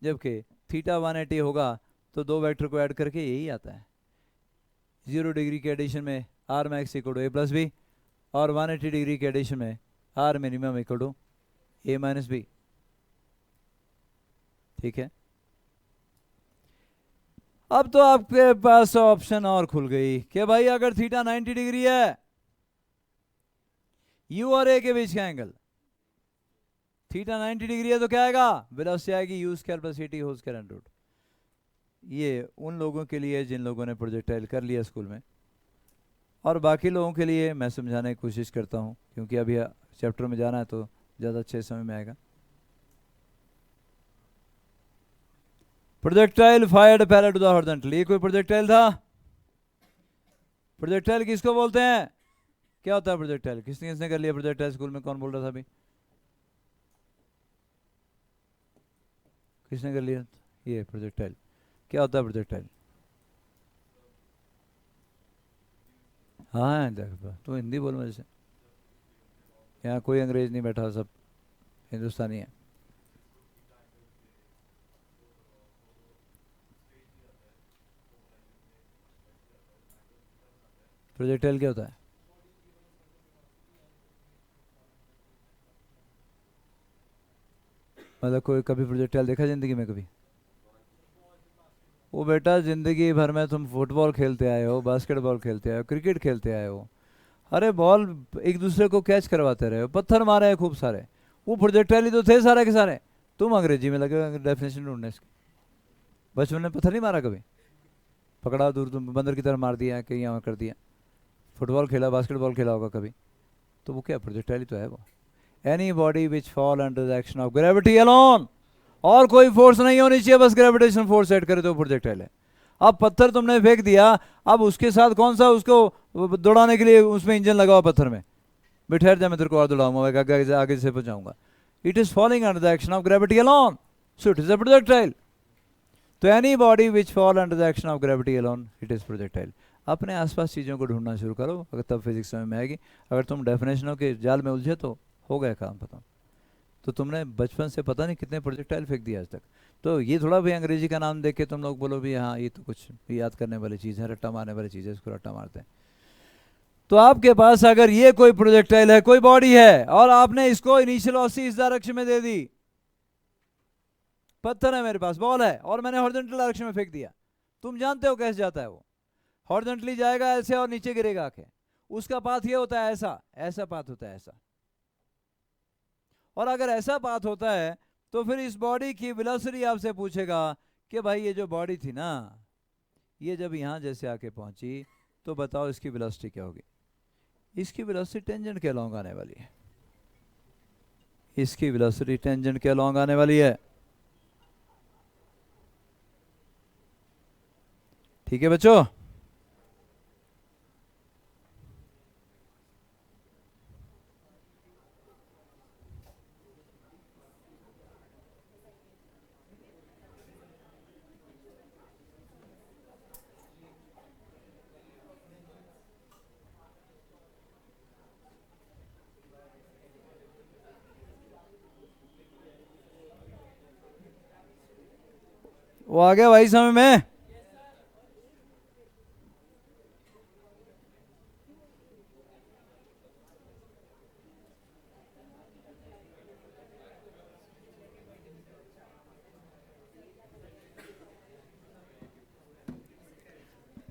जबकि थीटा 180 होगा तो दो वेक्टर को ऐड करके यही आता है। 0 डिग्री के एडिशन में r max equal to a plus B, और 180 डिग्री के एडिशन में r minimum equal to a minus B. ठीक है, अब तो आपके पास ऑप्शन और खुल गई कि भाई अगर थीटा 90 डिग्री है, u और a के बीच का एंगल थीटा 90 डिग्री है, तो क्या आएगा? वेलोसिटी आएगी u square plus A T whole square under root. ये उन लोगों के लिए जिन लोगों ने प्रोजेक्टाइल कर लिया स्कूल में, और बाकी लोगों के लिए मैं समझाने की कोशिश करता हूँ क्योंकि अभी चैप्टर में जाना है तो ज़्यादा अच्छे समझ में आएगा। Projectile fired parallel to the horizontal, ये कोई प्रोजेक्टाइल था? प्रोजेक्टाइल किसको बोलते हैं? क्या होता है प्रोजेक्टाइल? किसने किसने कर लिया प्रोजेक्टाइल स्कूल में? कौन बोल रहा था अभी? किसने कर लिया? ये प्रोजेक्टाइल क्या होता है? प्रोजेक्टाइल, हाँ तो हिंदी बोल मुझे से, यहाँ कोई अंग्रेज नहीं बैठा, सब हिंदुस्तानी है। प्रोजेक्टाइल क्या होता है? मतलब कोई कभी प्रोजेक्टाइल देखा जिंदगी में कभी? वो बेटा जिंदगी भर में तुम फुटबॉल खेलते आए हो, बास्केटबॉल खेलते आए हो, क्रिकेट खेलते आए हो, अरे बॉल एक दूसरे को कैच करवाते रहे हो, पत्थर मारे हैं खूब सारे, वो प्रोजेक्टाइल ही तो थे सारे के सारे। तुम अंग्रेजी में लगे डेफिनेशन ढूंढने इसकी। बचपन में पत्थर नहीं मारा कभी? पकड़ा दूर तुम बंदर की तरह मार दिया, कहीं यहाँ कर दिया। फुटबॉल खेला, बास्केटबॉल खेला होगा कभी, तो वो क्या प्रोजेक्टाइल ही तो है वो। Any body which fall under the action of gravity alone, और कोई फोर्स नहीं होनी चाहिए, बस ग्रेविटेशन फोर्स ऐड करे तो प्रोजेक्टाइल है। अब पत्थर तुमने फेंक दिया, अब उसके साथ कौन सा उसको दौड़ाने के लिए उसमें इंजन लगा हुआ पत्थर में, बैठर जा मैं तेरे को और दौड़ाऊंगा, आगे से पहुंचाऊंगा। It is falling under the action of gravity alone, so it is a projectile. तो any body which fall under the action of gravity alone it is projectile. अपने आसपास चीज़ों को ढूंढना शुरू करो, अगर तब फिजिक्स समझ में आएगी। अगर तुम डेफिनेशनों के जाल में उलझे तो हो गया काम खत्म। तो तुमने बचपन से पता नहीं कितने प्रोजेक्टाइल फेंक दिया आज तक। तो ये थोड़ा भी अंग्रेजी का नाम देख के तुम लोग बोलो भी हाँ ये तो कुछ याद करने वाली चीज़ है, रट्टा मारने वाली चीज़ है, इसको रट्टा मारते हैं। तो आपके पास अगर ये कोई प्रोजेक्टाइल है, कोई बॉडी है, और आपने इसको इनिशियल वेलोसिटी इस डायरेक्शन में दे दी, पत्थर है मेरे पास, बॉल है, और मैंने हॉरिजॉन्टल डायरेक्शन में फेंक दिया, तुम जानते हो कैसे जाता है वो? हॉरिजॉन्टली जाएगा ऐसे और नीचे गिरेगा आके। उसका पाथ ये होता है ऐसा, ऐसा पाथ होता है ऐसा। और अगर ऐसा पाथ होता है तो फिर इस बॉडी की वेलोसिटी आपसे पूछेगा कि भाई ये जो बॉडी थी ना, ये जब यहां जैसे आके पहुंची तो बताओ इसकी वेलोसिटी क्या होगी? इसकी वेलोसिटी टेंजेंट के अलोंग आने वाली है, इसकी वेलोसिटी टेंजेंट के अलोंग आने वाली है। ठीक है बच्चों? वो आ गया भाई समझ में?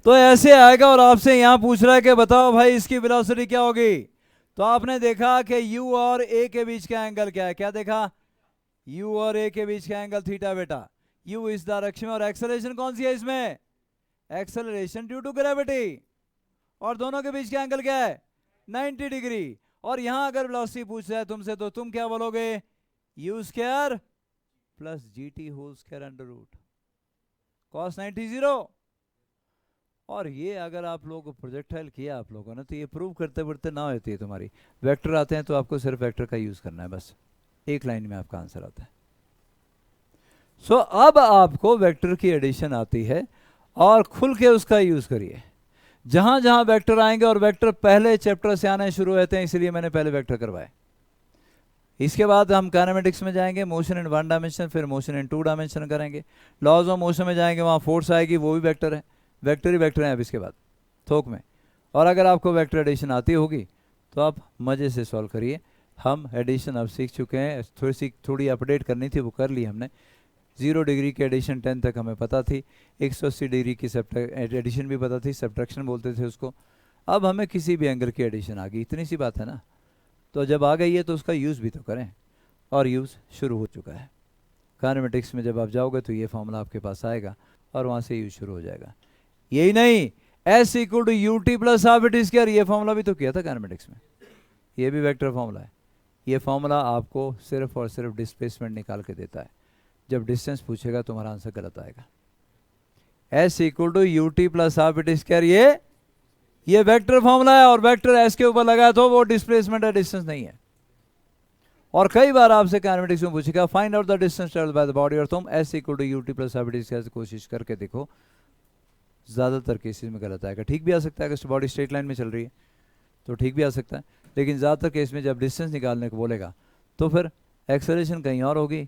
तो ऐसे आएगा और आपसे यहां पूछ रहा है कि बताओ भाई इसकी वेलोसिटी क्या होगी। तो आपने देखा कि u और a के बीच का एंगल क्या है, क्या देखा? u और a के बीच का एंगल थीटा बेटा। u इस डायरेक्शन में, और एक्सेलरेशन कौन सी है इसमें? Acceleration due to gravity. और दोनों के बीच का एंगल क्या है? 90 डिग्री। और यहां अगर वेलोसिटी पूछ रहा है तुमसे तो तुम क्या बोलोगे? u square plus gt whole square under root cos 90 0। और ये अगर आप लोगों को प्रोजेक्टाइल किया आप लोगों ने तो ये प्रूव करते बढ़ते ना होती है तुम्हारी। वेक्टर आते हैं तो आपको सिर्फ वेक्टर का यूज करना है, बस एक लाइन में आपका आंसर आता है। सो अब आपको वेक्टर की एडिशन आती है और खुल के उसका यूज करिए। जहां जहां वेक्टर आएंगे, और वेक्टर पहले चैप्टर से आने शुरू होते हैं, इसलिए मैंने पहले वेक्टर करवाए। इसके बाद हम काइनेमेटिक्स में जाएंगे, मोशन इन 1 डायमेंशन, फिर मोशन इन 2 डायमेंशन करेंगे। लॉज ऑफ मोशन में जाएंगे, वहाँ फोर्स आएगी, वो भी वेक्टर है। वेक्टर ही वेक्टर हैं अब इसके बाद थोक में। और अगर आपको वेक्टर एडिशन आती होगी तो आप मज़े से सॉल्व करिए। हम एडिशन अब सीख चुके हैं, थोड़ी अपडेट करनी थी, वो कर ली हमने। 0 डिग्री की एडिशन 10 तक हमें पता थी, 180 डिग्री की एडिशन भी पता थी, सब्ट्रैक्शन बोलते थे उसको। अब हमें किसी भी एंगल की एडिशन आ गई, इतनी सी बात है ना। तो जब आ गई है तो उसका यूज़ भी तो करें, और यूज़ शुरू हो चुका है। काइनेमेटिक्स में जब आप जाओगे तो ये फॉर्मूला आपके पास आएगा और वहाँ से यूज़ शुरू हो जाएगा। यही नहीं, S equal to U T plus half at square, ये फॉर्मूला भी तो किया था काइनेमेटिक्स में, ये भी वेक्टर फॉर्मूला है। ये फॉर्मूला आपको सिर्फ और सिर्फ डिस्प्लेसमेंट निकाल के देता है। जब डिस्टेंस पूछेगा तुम्हारा आंसर गलत आएगा। S equal to U T plus half at square, ये वेक्टर फॉर्मूला है, और वेक्टर एस के ऊपर लगा तो वो डिस्प्लेसमेंट है, डिस्टेंस नहीं है। और कई बार आपसे काइनेमेटिक्स में पूछेगा find out the distance travelled by the body, और तुम S equal to U T plus half at square से कोशिश करके देखो, ज़्यादातर केसेस में गलत आएगा। ठीक भी आ सकता है अगर बॉडी स्ट्रेट लाइन में चल रही है तो ठीक भी आ सकता है, लेकिन ज़्यादातर केस में जब डिस्टेंस निकालने को बोलेगा तो फिर एक्सेलरेशन कहीं और होगी,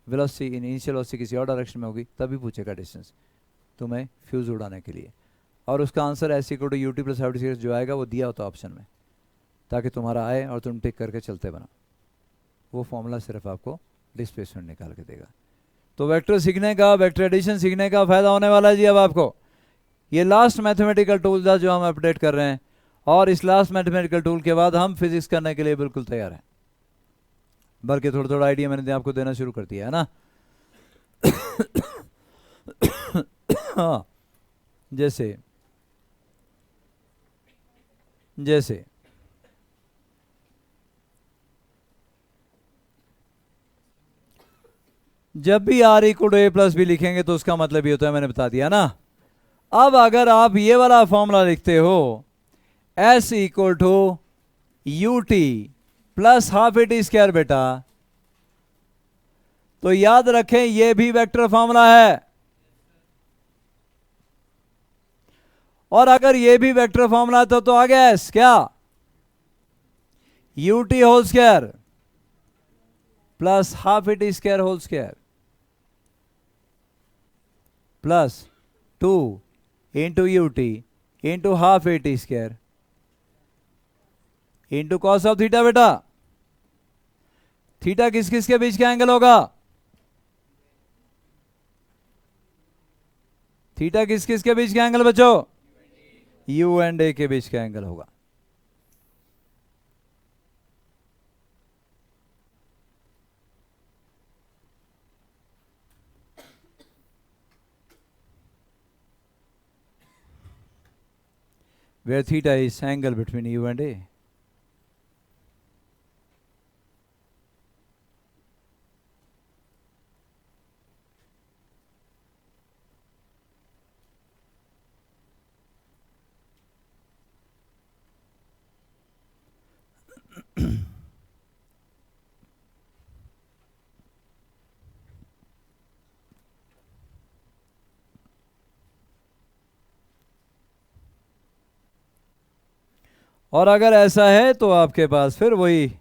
वेलोसिटी इनिशियल वेलोसिटी किसी और डायरेक्शन में होगी, तभी पूछेगा डिस्टेंस तुम्हें फ्यूज़ उड़ाने के लिए। और उसका answer S equal to U T plus half T square जो आएगा वो दिया होता ऑप्शन में, ताकि तुम्हारा आए और तुम टिक करके चलते बना। वो फॉर्मूला सिर्फ आपको डिस्प्लेसमेंट निकाल के देगा। तो वेक्टर सीखने का, वेक्टर एडिशन सीखने का फायदा होने वाला है जी अब आपको। ये लास्ट मैथमेटिकल टूल था जो हम अपडेट कर रहे हैं, और इस लास्ट मैथमेटिकल टूल के बाद हम फिजिक्स करने के लिए बिल्कुल तैयार हैं। बल्कि थोड़ा थोड़ा आइडिया मैंने आपको देना शुरू कर दिया है ना। हाँ, जैसे जैसे जब भी R equal to A plus B लिखेंगे तो उसका मतलब ये होता है, मैंने बता दिया ना। अब अगर आप ये वाला फॉर्मूला लिखते हो S equal to U T plus half A T square बेटा, तो याद रखें ये भी वेक्टर फॉर्मूला है। और अगर ये भी वेक्टर फॉर्मूला है तो आ गया एस क्या, U T whole square plus half A T square whole square plus 2 into U T into half A T square into cos of theta. बेटा थीटा किस किस के बीच का एंगल होगा, थीटा किस किस के बीच का एंगल बच्चों, यू एंड ए के बीच का एंगल होगा। where theta is angle between u and a. और अगर ऐसा है तो आपके पास फिर वही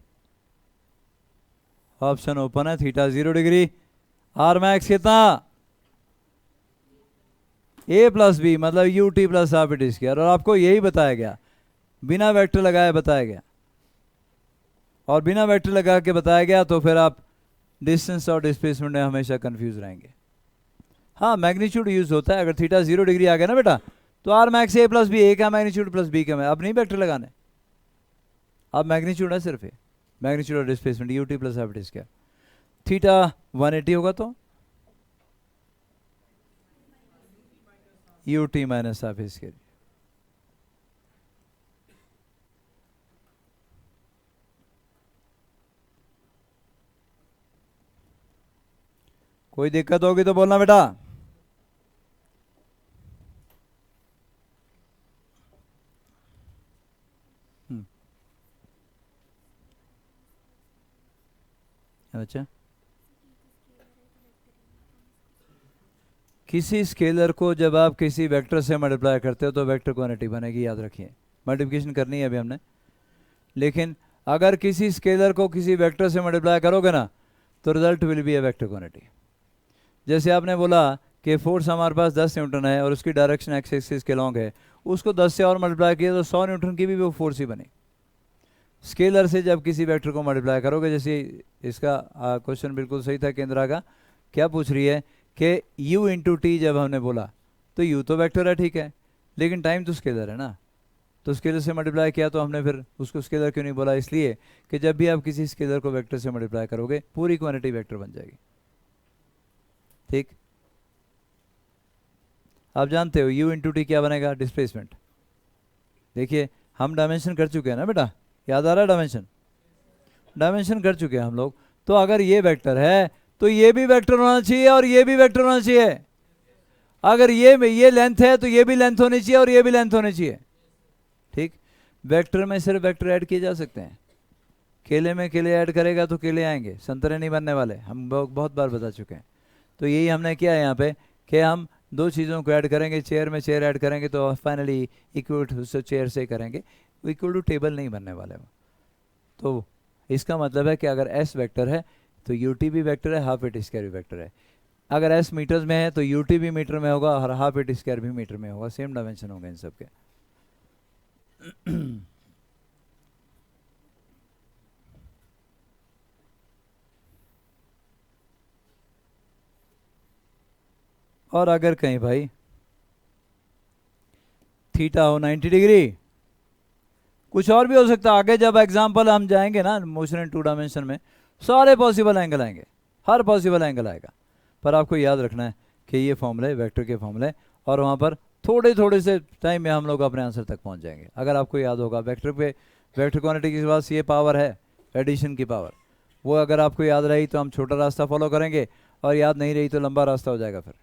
ऑप्शन ओपन है, थीटा 0 डिग्री, आर मैक्स कितना, ए प्लस बी मतलब you T plus half A T square. और आपको यही बताया गया, बिना वेक्टर लगाए बताया गया, और बिना वेक्टर लगा के बताया गया तो फिर आप डिस्टेंस और डिस्प्लेसमेंट में हमेशा कंफ्यूज रहेंगे। हाँ, मैग्नीट्यूड यूज होता है। अगर थीटा 0 डिग्री आ गया ना बेटा, तो आर मैक्स ए प्लस बी, ए का मैग्नीट्यूड प्लस बी का, अब नहीं वेक्टर लगाने, अब मैग्नीट्यूड है सिर्फ, मैग्नीट्यूड और displacement you T plus half A T square. Theta 180 होगा तो यू टी माइनस हाफ ए स्क्वायर। कोई दिक्कत होगी तो बोलना बेटा। अच्छा, किसी स्केलर को जब आप किसी वेक्टर से मल्टीप्लाई करते हो तो वेक्टर क्वांटिटी बनेगी, याद रखिए। मल्टीप्लिकेशन करनी है अभी हमने, लेकिन अगर किसी स्केलर को किसी वेक्टर से मल्टीप्लाई करोगे ना तो result will be A vector quantity. जैसे आपने बोला कि फोर्स हमारे पास 10 न्यूटन है और उसकी डायरेक्शन एक्स एक्सिस के लॉन्ग है, उसको 10 से और मल्टीप्लाई किया तो 100 न्यूटन की भी वो फोर्स ही बनी। स्केलर से जब किसी वेक्टर को मल्टीप्लाई करोगे, जैसे इसका क्वेश्चन बिल्कुल सही था केंद्रा का, क्या पूछ रही है कि u इंटू टी जब हमने बोला तो u तो वेक्टर है ठीक है, लेकिन टाइम तो स्केलर है ना, तो स्केलर से मल्टीप्लाई किया तो हमने फिर उसको स्केलर क्यों नहीं बोला, इसलिए कि जब भी आप किसी स्केलर को वेक्टर से मल्टीप्लाई करोगे पूरी क्वांटिटी वेक्टर बन जाएगी। ठीक, आप जानते हो u इंटू टी क्या बनेगा, डिस्प्लेसमेंट। देखिए हम डायमेंशन कर चुके हैं ना बेटा, याद आ रहा है डायमेंशन, डायमेंशन कर चुके हैं हम लोग। तो अगर ये वेक्टर है तो ये भी वेक्टर होना चाहिए और ये भी वेक्टर होना चाहिए। अगर ये लेंथ है तो ये भी लेंथ होनी चाहिए और ये भी लेंथ होनी चाहिए। ठीक, वेक्टर में सिर्फ वेक्टर ऐड किए जा सकते हैं। केले में केले ऐड करेगा तो केले आएंगे, संतरे नहीं बनने वाले, हम बहुत बार बता चुके हैं। तो यही हमने किया है यहाँ पे कि हम दो चीज़ों को ऐड करेंगे, चेयर में चेयर ऐड करेंगे तो फाइनली इक्वल टू चेयर से करेंगे, इक्वल टू टेबल नहीं बनने वाले वो। तो इसका मतलब है कि अगर एस वेक्टर है तो यू टी भी वेक्टर है, हाफ ए टी स्क्वायर भी वेक्टर है। अगर एस मीटर्स में है तो यूटी भी मीटर में होगा और हाफ एटी स्क्वायर भी मीटर में होगा, सेम डायमेंशन होंगे इन सब के। और अगर कहीं भाई थीटा हो 90 डिग्री, कुछ और भी हो सकता है। आगे जब एग्जांपल हम जाएंगे ना मोशन इन टू डायमेंशन में, सारे पॉसिबल एंगल आएंगे, हर पॉसिबल एंगल आएगा। पर आपको याद रखना है कि ये फॉर्मूले वेक्टर के फॉर्मूले, और वहाँ पर थोड़े थोड़े से टाइम में हम लोग अपने आंसर तक पहुँच जाएंगे। अगर आपको याद होगा वेक्टर पे, वेक्टर क्वांटिटी के पास ये पावर है एडिशन की पावर, वो अगर आपको याद रही तो हम छोटा रास्ता फॉलो करेंगे, और याद नहीं रही तो लंबा रास्ता हो जाएगा। फिर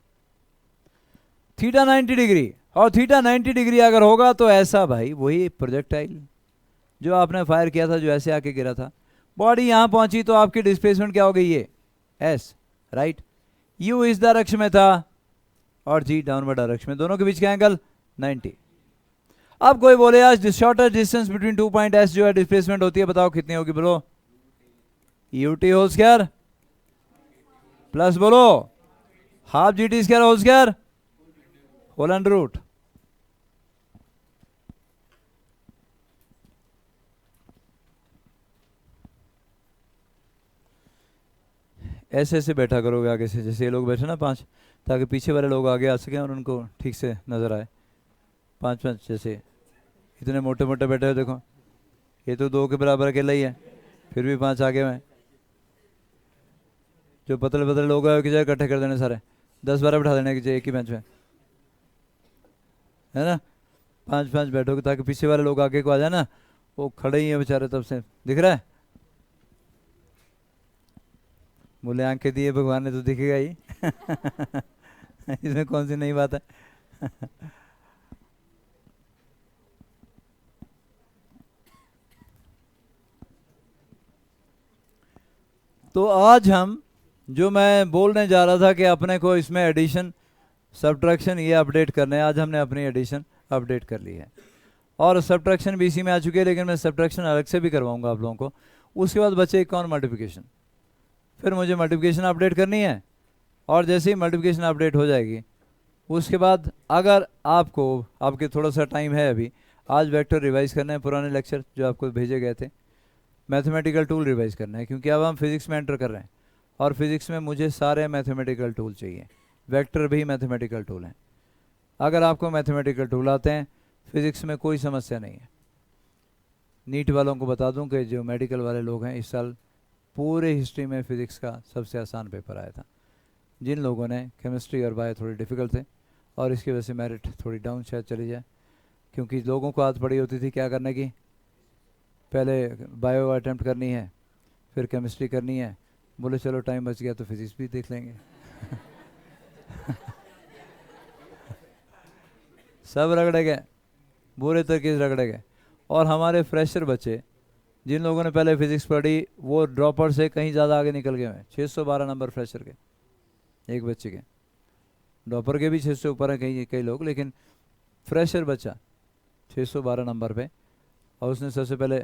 थीटा 90 डिग्री, और थीटा 90 डिग्री अगर होगा तो ऐसा भाई वही प्रोजेक्टाइल जो आपने फायर किया था, जो ऐसे आके गिरा था, बॉडी यहाँ पहुंची तो आपकी डिस्प्लेसमेंट क्या हो गई, ये एस, राइट। यू इस डायरेक्शन में था और जी डाउनवर्ड डायरेक्शन में, दोनों के बीच का एंगल 90। अब कोई बोले आज shortest distance between 2 point S जो है डिस्प्लेसमेंट होती है, बताओ कितनी होगी, बोलो। यूटी होल स्क्वायर प्लस बोलो half G T square whole square whole under root. ऐसे ऐसे बैठा करोगे आगे से, जैसे ये लोग बैठे ना 5, ताकि पीछे वाले लोग आगे आ सकें और उनको ठीक से नज़र आए। 5-5 जैसे इतने मोटे मोटे बैठे हो, देखो ये तो 2 के बराबर अकेला ही है, फिर भी 5 आगे में। जो पतले पतले लोग हैं कि इकट्ठे कर देने सारे, 10-12 बैठा देने की एक ही बेंच में, है ना। 5-5 बैठोगे ताकि पीछे वाले लोग आगे को आ जाए ना, वो खड़े ही हैं बेचारे तब से, दिख रहा है। बोले आंखें दिए भगवान ने तो दिखेगा ही। इसमें कौन सी नई बात है। तो आज हम जो मैं बोलने जा रहा था कि अपने को इसमें एडिशन सब्ट्रैक्शन ये अपडेट करने हैं, आज हमने अपनी एडिशन अपडेट कर ली है, और सब्ट्रैक्शन भी इसी में आ चुकी है, लेकिन मैं सब्ट्रैक्शन अलग से भी करवाऊंगा आप लोगों को। उसके बाद बचे एक और मल्टीप्लिकेशन, फिर मुझे मल्टीप्लिकेशन अपडेट करनी है, और जैसे ही मल्टीप्लिकेशन अपडेट हो जाएगी उसके बाद अगर आपको आपके थोड़ा सा टाइम है अभी, आज वेक्टर रिवाइज करना है, पुराने लेक्चर जो आपको भेजे गए थे, मैथमेटिकल टूल रिवाइज करना है, क्योंकि अब हम फिज़िक्स में एंटर कर रहे हैं, और फिज़िक्स में मुझे सारे मैथमेटिकल टूल चाहिए, वेक्टर भी मैथमेटिकल टूल हैं। अगर आपको मैथमेटिकल टूल आते हैं फिज़िक्स में कोई समस्या नहीं है। नीट वालों को बता दूं कि जो मेडिकल वाले लोग हैं, इस साल पूरे हिस्ट्री में फ़िज़िक्स का सबसे आसान पेपर आया था। जिन लोगों ने केमिस्ट्री और बायो थोड़ी डिफ़िकल्ट थे, और इसकी वजह से मेरिट थोड़ी डाउन शायद चली जाए, क्योंकि लोगों को आदत पड़ी होती थी क्या करने की, पहले बायो अटैम्प्ट करनी है, फिर केमिस्ट्री करनी है, बोले चलो टाइम बच गया तो फिज़िक्स भी देख लेंगे। सब रगड़े गए, बुरे तरीके से रगड़े गए। और हमारे फ्रेशर बच्चे जिन लोगों ने पहले फिज़िक्स पढ़ी, वो ड्रॉपर से कहीं ज़्यादा आगे निकल गए हैं। 612 नंबर फ्रेशर के, एक बच्चे के, ड्रॉपर के भी 600 ऊपर हैं कई लोग, लेकिन फ्रेशर बच्चा 612 नंबर पे। और उसने सबसे पहले,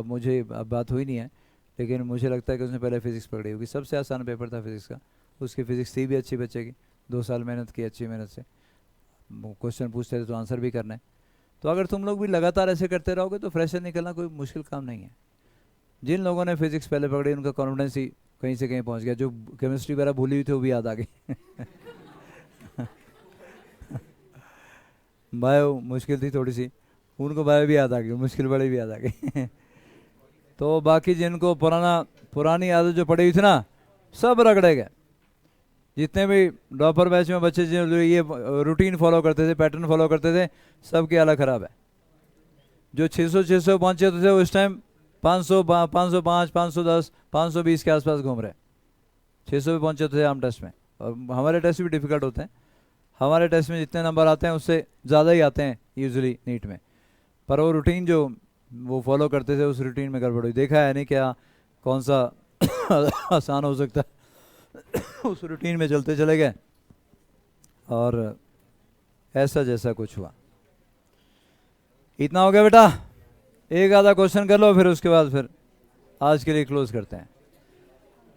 मुझे अब बात हुई नहीं है, लेकिन मुझे लगता है कि उसने पहले फ़िज़िक्स पढ़ी होगी। सबसे आसान पेपर था फिज़िक्स का, उसकी फ़िज़िक्स थी भी अच्छी बच्चे की, 2 साल मेहनत की, अच्छी मेहनत से क्वेश्चन पूछते थे तो आंसर भी करना है। तो अगर तुम लोग भी लगातार ऐसे करते रहोगे तो फ्रेशर निकलना कोई मुश्किल काम नहीं है। जिन लोगों ने फिज़िक्स पहले पकड़ी उनका कॉन्फिडेंस ही कहीं से कहीं पहुंच गया, जो केमिस्ट्री वगैरह भूली हुई थी वो भी याद आ गई। बायो मुश्किल थी थोड़ी सी, उनको बायो भी याद आ गई, मुश्किल बड़ी भी याद आ गई। तो बाकी जिनको पुरानी आदत जो पड़ी हुई थी ना, सब रगड़े गए। जितने भी ड्रॉपर बैच में बच्चे जो ये रूटीन फॉलो करते थे, पैटर्न फॉलो करते थे, सबकी हालत ख़राब है। जो 600 पहुँचे थे उस टाइम 500, 505, 510, 520 के आसपास घूम रहे, 600 पे पहुँचे थे आम टेस्ट में। और हमारे टेस्ट भी डिफ़िकल्ट होते हैं, हमारे टेस्ट में जितने नंबर आते हैं उससे ज़्यादा ही आते हैं यूजुअली नीट में। पर वो रूटीन जो वो फॉलो करते थे, उस रूटीन में गड़बड़ हुई। देखा है नहीं क्या कौन सा आसान हो सकता है। उस रूटीन में चलते चले गए और ऐसा जैसा कुछ हुआ। इतना हो गया बेटा, एक आधा क्वेश्चन कर लो, फिर उसके बाद फिर आज के लिए क्लोज करते हैं।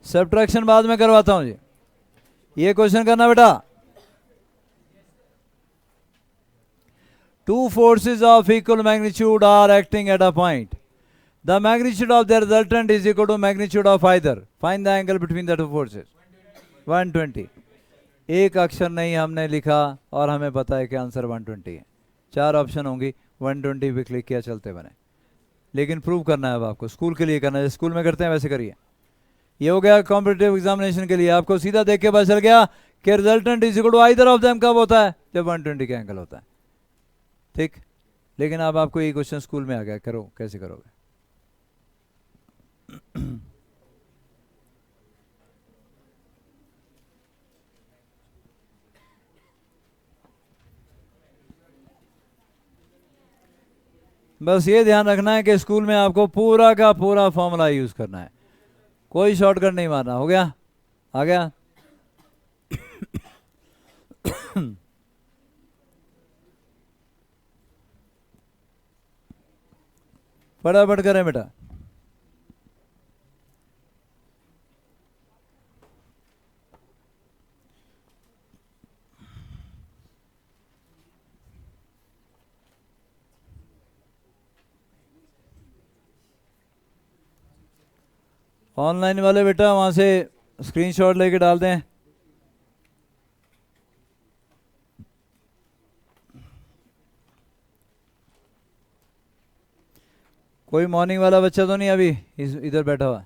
सब्ट्रैक्शन बाद में करवाता हूँ जी, ये क्वेश्चन करना बेटा। Two forces of equal magnitude are acting at a point. The magnitude of the resultant is equal to magnitude of either. Find the angle between the two forces. 120. एक अक्षर नहीं हमने लिखा और हमें पता है कि आंसर 120 है। 4 ऑप्शन होंगी, 120 पे क्लिक किया, चलते बने। लेकिन प्रूव करना है अब आपको, स्कूल के लिए करना है, स्कूल में करते हैं वैसे करिए। ये हो गया कॉम्पिटिटिव एग्जामिनेशन के लिए। आपको सीधा देख के पता चल गया कि resultant is equal to either of them कब होता है? जब 120 का एंगल होता है। ठीक, लेकिन अब आपको ये क्वेश्चन स्कूल में आ गया, करो, कैसे करोगे? बस ये ध्यान रखना है कि स्कूल में आपको पूरा का पूरा फॉर्मूला यूज करना है, कोई शॉर्टकट नहीं मारना। हो गया? आ गया? फटाफट करें बेटा। ऑनलाइन वाले बेटा वहां से स्क्रीनशॉट लेके डाल दें। कोई मॉर्निंग वाला बच्चा तो नहीं अभी इधर बैठा हुआ?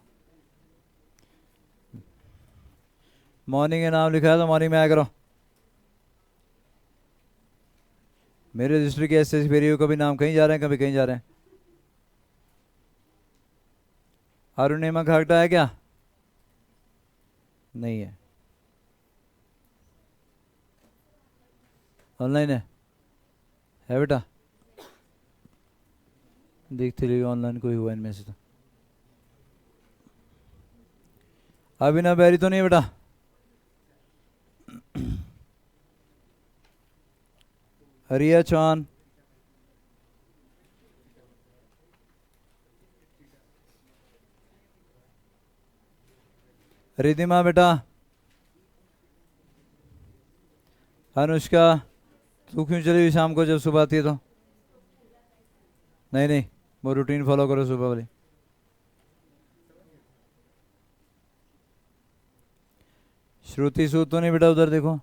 मॉर्निंग का नाम लिखा है तो मॉर्निंग में आया करो। मेरे रजिस्टर के ऐसे फेरी कभी नाम कहीं जा रहे हैं, कभी कहीं जा रहे हैं। अरुणिमा खागटा है क्या? नहीं है, ऑनलाइन है बेटा? देखते रहिए ऑनलाइन कोई हुआ इनमें से तो। अभिनव बैरी तो नहीं बेटा? हरिया चौहान, रिधिमा बेटा, अनुष्का, तू क्यों चली हुई शाम को जब सुबह आती है तो? नहीं नहीं, वो रूटीन फॉलो करो सुबह वाली। श्रुति सूद तो नहीं बेटा? उधर देखो।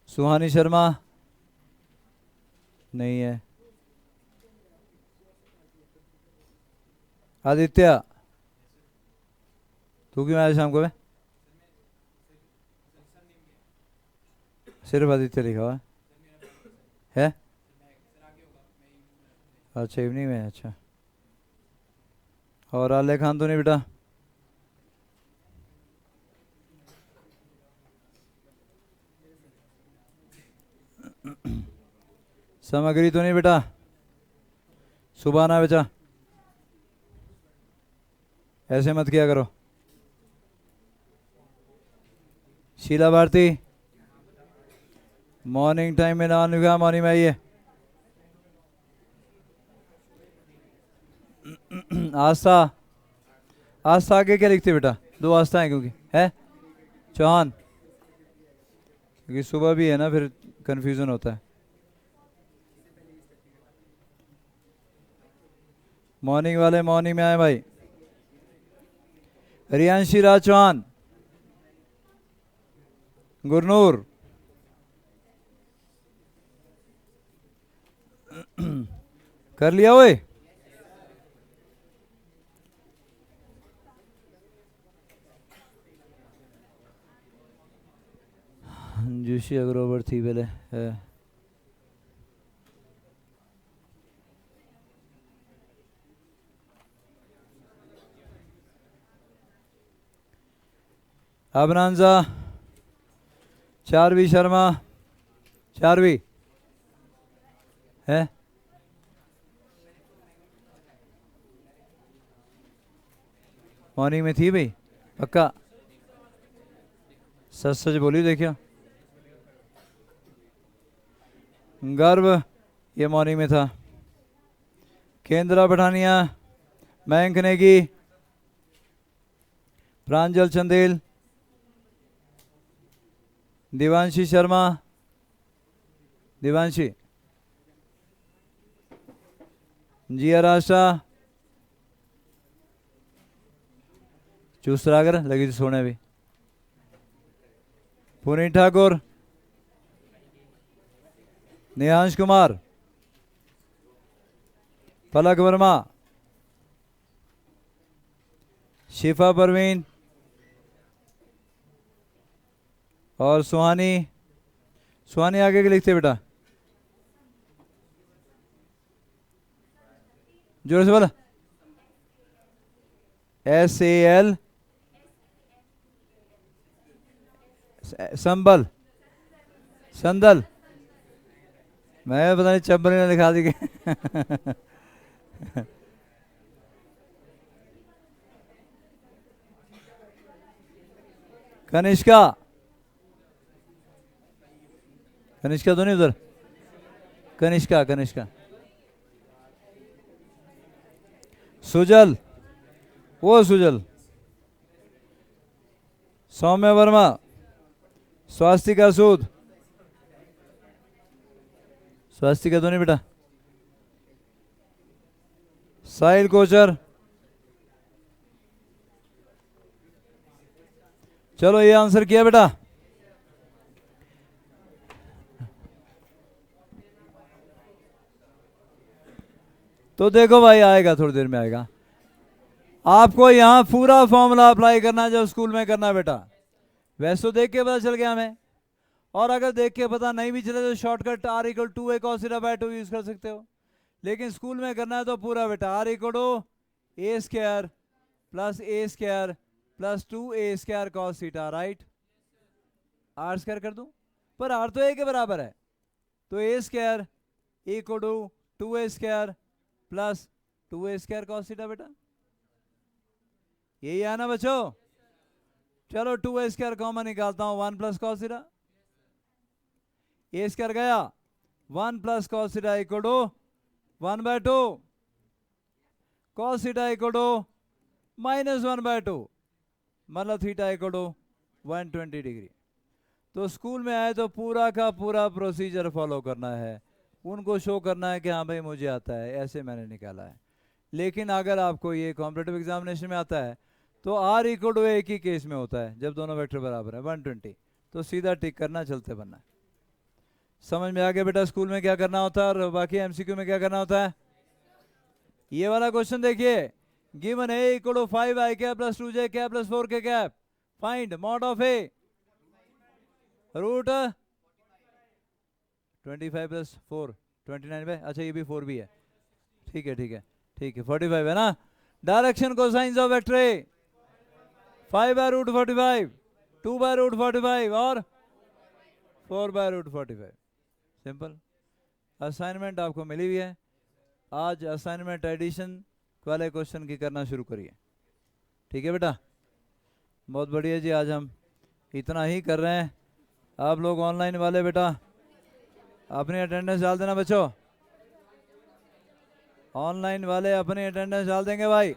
सुहानी शर्मा नहीं है। आदित्य, तू क्यों आया शाम को? सिर्फ आदित्य लिखा हुआ है? अच्छा, इवनिंग में। अच्छा, और आले खान तो नहीं बेटा? सामग्री तो नहीं बेटा? सुबह ना बेटा, ऐसे मत किया करो। शीला भारती, मॉर्निंग टाइम में नाम लिखा, मॉर्निंग में आइए। आस्था, आस्था आगे क्या लिखते बेटा? 2 आस्था है क्योंकि है चौहान, क्योंकि सुबह भी है ना, फिर कंफ्यूजन होता है। मॉर्निंग वाले मॉर्निंग में आए भाई। रियांशी राज चौहान, गुरनूर, कर लिया ओए? जोशी अग्रोवर थी पहले है। अबनांजा, चारवी शर्मा, चारवी है? मॉर्निंग में थी भाई पक्का? सच सच बोली देखियो। गर्व, ये मॉर्निंग में था। केंद्रा पठानिया, मयंक नेगी, प्रांजल चंदेल, दिवांशी शर्मा, दिवांशी, जिया राशा, चूसरागर लगी थी सोने भी, पुनीत ठाकुर, नेहांश कुमार, पलक वर्मा, शिफा परवीन और सुहानी। सुहानी आगे के लिखते बेटा, जोर से बोला। SAL, संबल, संदल, मैं पता नहीं चंबल ने लिखा दी कनिष्का, कनिष्का तो नहीं उधर, कनिष्का, कनिष्का, सुजल, वो सुजल, सौम्य वर्मा, स्वास्तिका सूद, स्वास्तिका तो नहीं बेटा, साहिल कोचर। चलो ये आंसर किया बेटा। तो देखो भाई, आएगा थोड़ी देर में आएगा। आपको यहां पूरा फॉर्मूला अप्लाई करना है जो स्कूल में करना बेटा। वैसे तो देख के पता चल गया हमें, और अगर देख के पता नहीं भी चले तो shortcut R = 2A cos θ / 2 use कर सकते हो। लेकिन स्कूल में करना है तो पूरा बेटा, R = A² + A² + 2A² cos θ, right. R² कर दूं, पर R तो A के बराबर है, तो A² = 2A² + 2A² cos θ बेटा, यही है ना बच्चों। चलो 2A² कॉमन निकालता हूं, 1 + cos θ, A² गया, 1 + cos θ = 1/2, cos θ = -1/2, मतलब θ = 120 डिग्री। तो स्कूल में आए तो पूरा का पूरा प्रोसीजर फॉलो करना है, उनको शो करना है कि हाँ भाई मुझे आता है, ऐसे मैंने निकाला है। लेकिन अगर आपको ये कॉम्पिटिटिव एग्जामिनेशन में आता है तो R = एक ही केस में होता है, जब दोनों वेक्टर बराबर है 120, तो सीधा टिक करना, चलते बनना। समझ में आ गया बेटा स्कूल में क्या करना होता है और बाकी MCQ में क्या करना होता है। ये वाला क्वेश्चन देखिए, given A = 5i + 2j + 4k, find mod of A √ 25 + 4 29 अच्छा ये भी 4 भी है, ठीक है ठीक है ठीक है, 45 है ना। Direction cosines of vector A 5/√45, 2/√45 और 4/√45, सिंपल। असाइनमेंट आपको मिली हुई है, आज असाइनमेंट एडिशन वाले क्वेश्चन की करना शुरू करिए, ठीक है बेटा। बहुत बढ़िया जी, आज हम इतना ही कर रहे हैं। आप लोग ऑनलाइन वाले बेटा अपनी अटेंडेंस डाल देना बच्चों, ऑनलाइन वाले अपनी अटेंडेंस डाल देंगे भाई।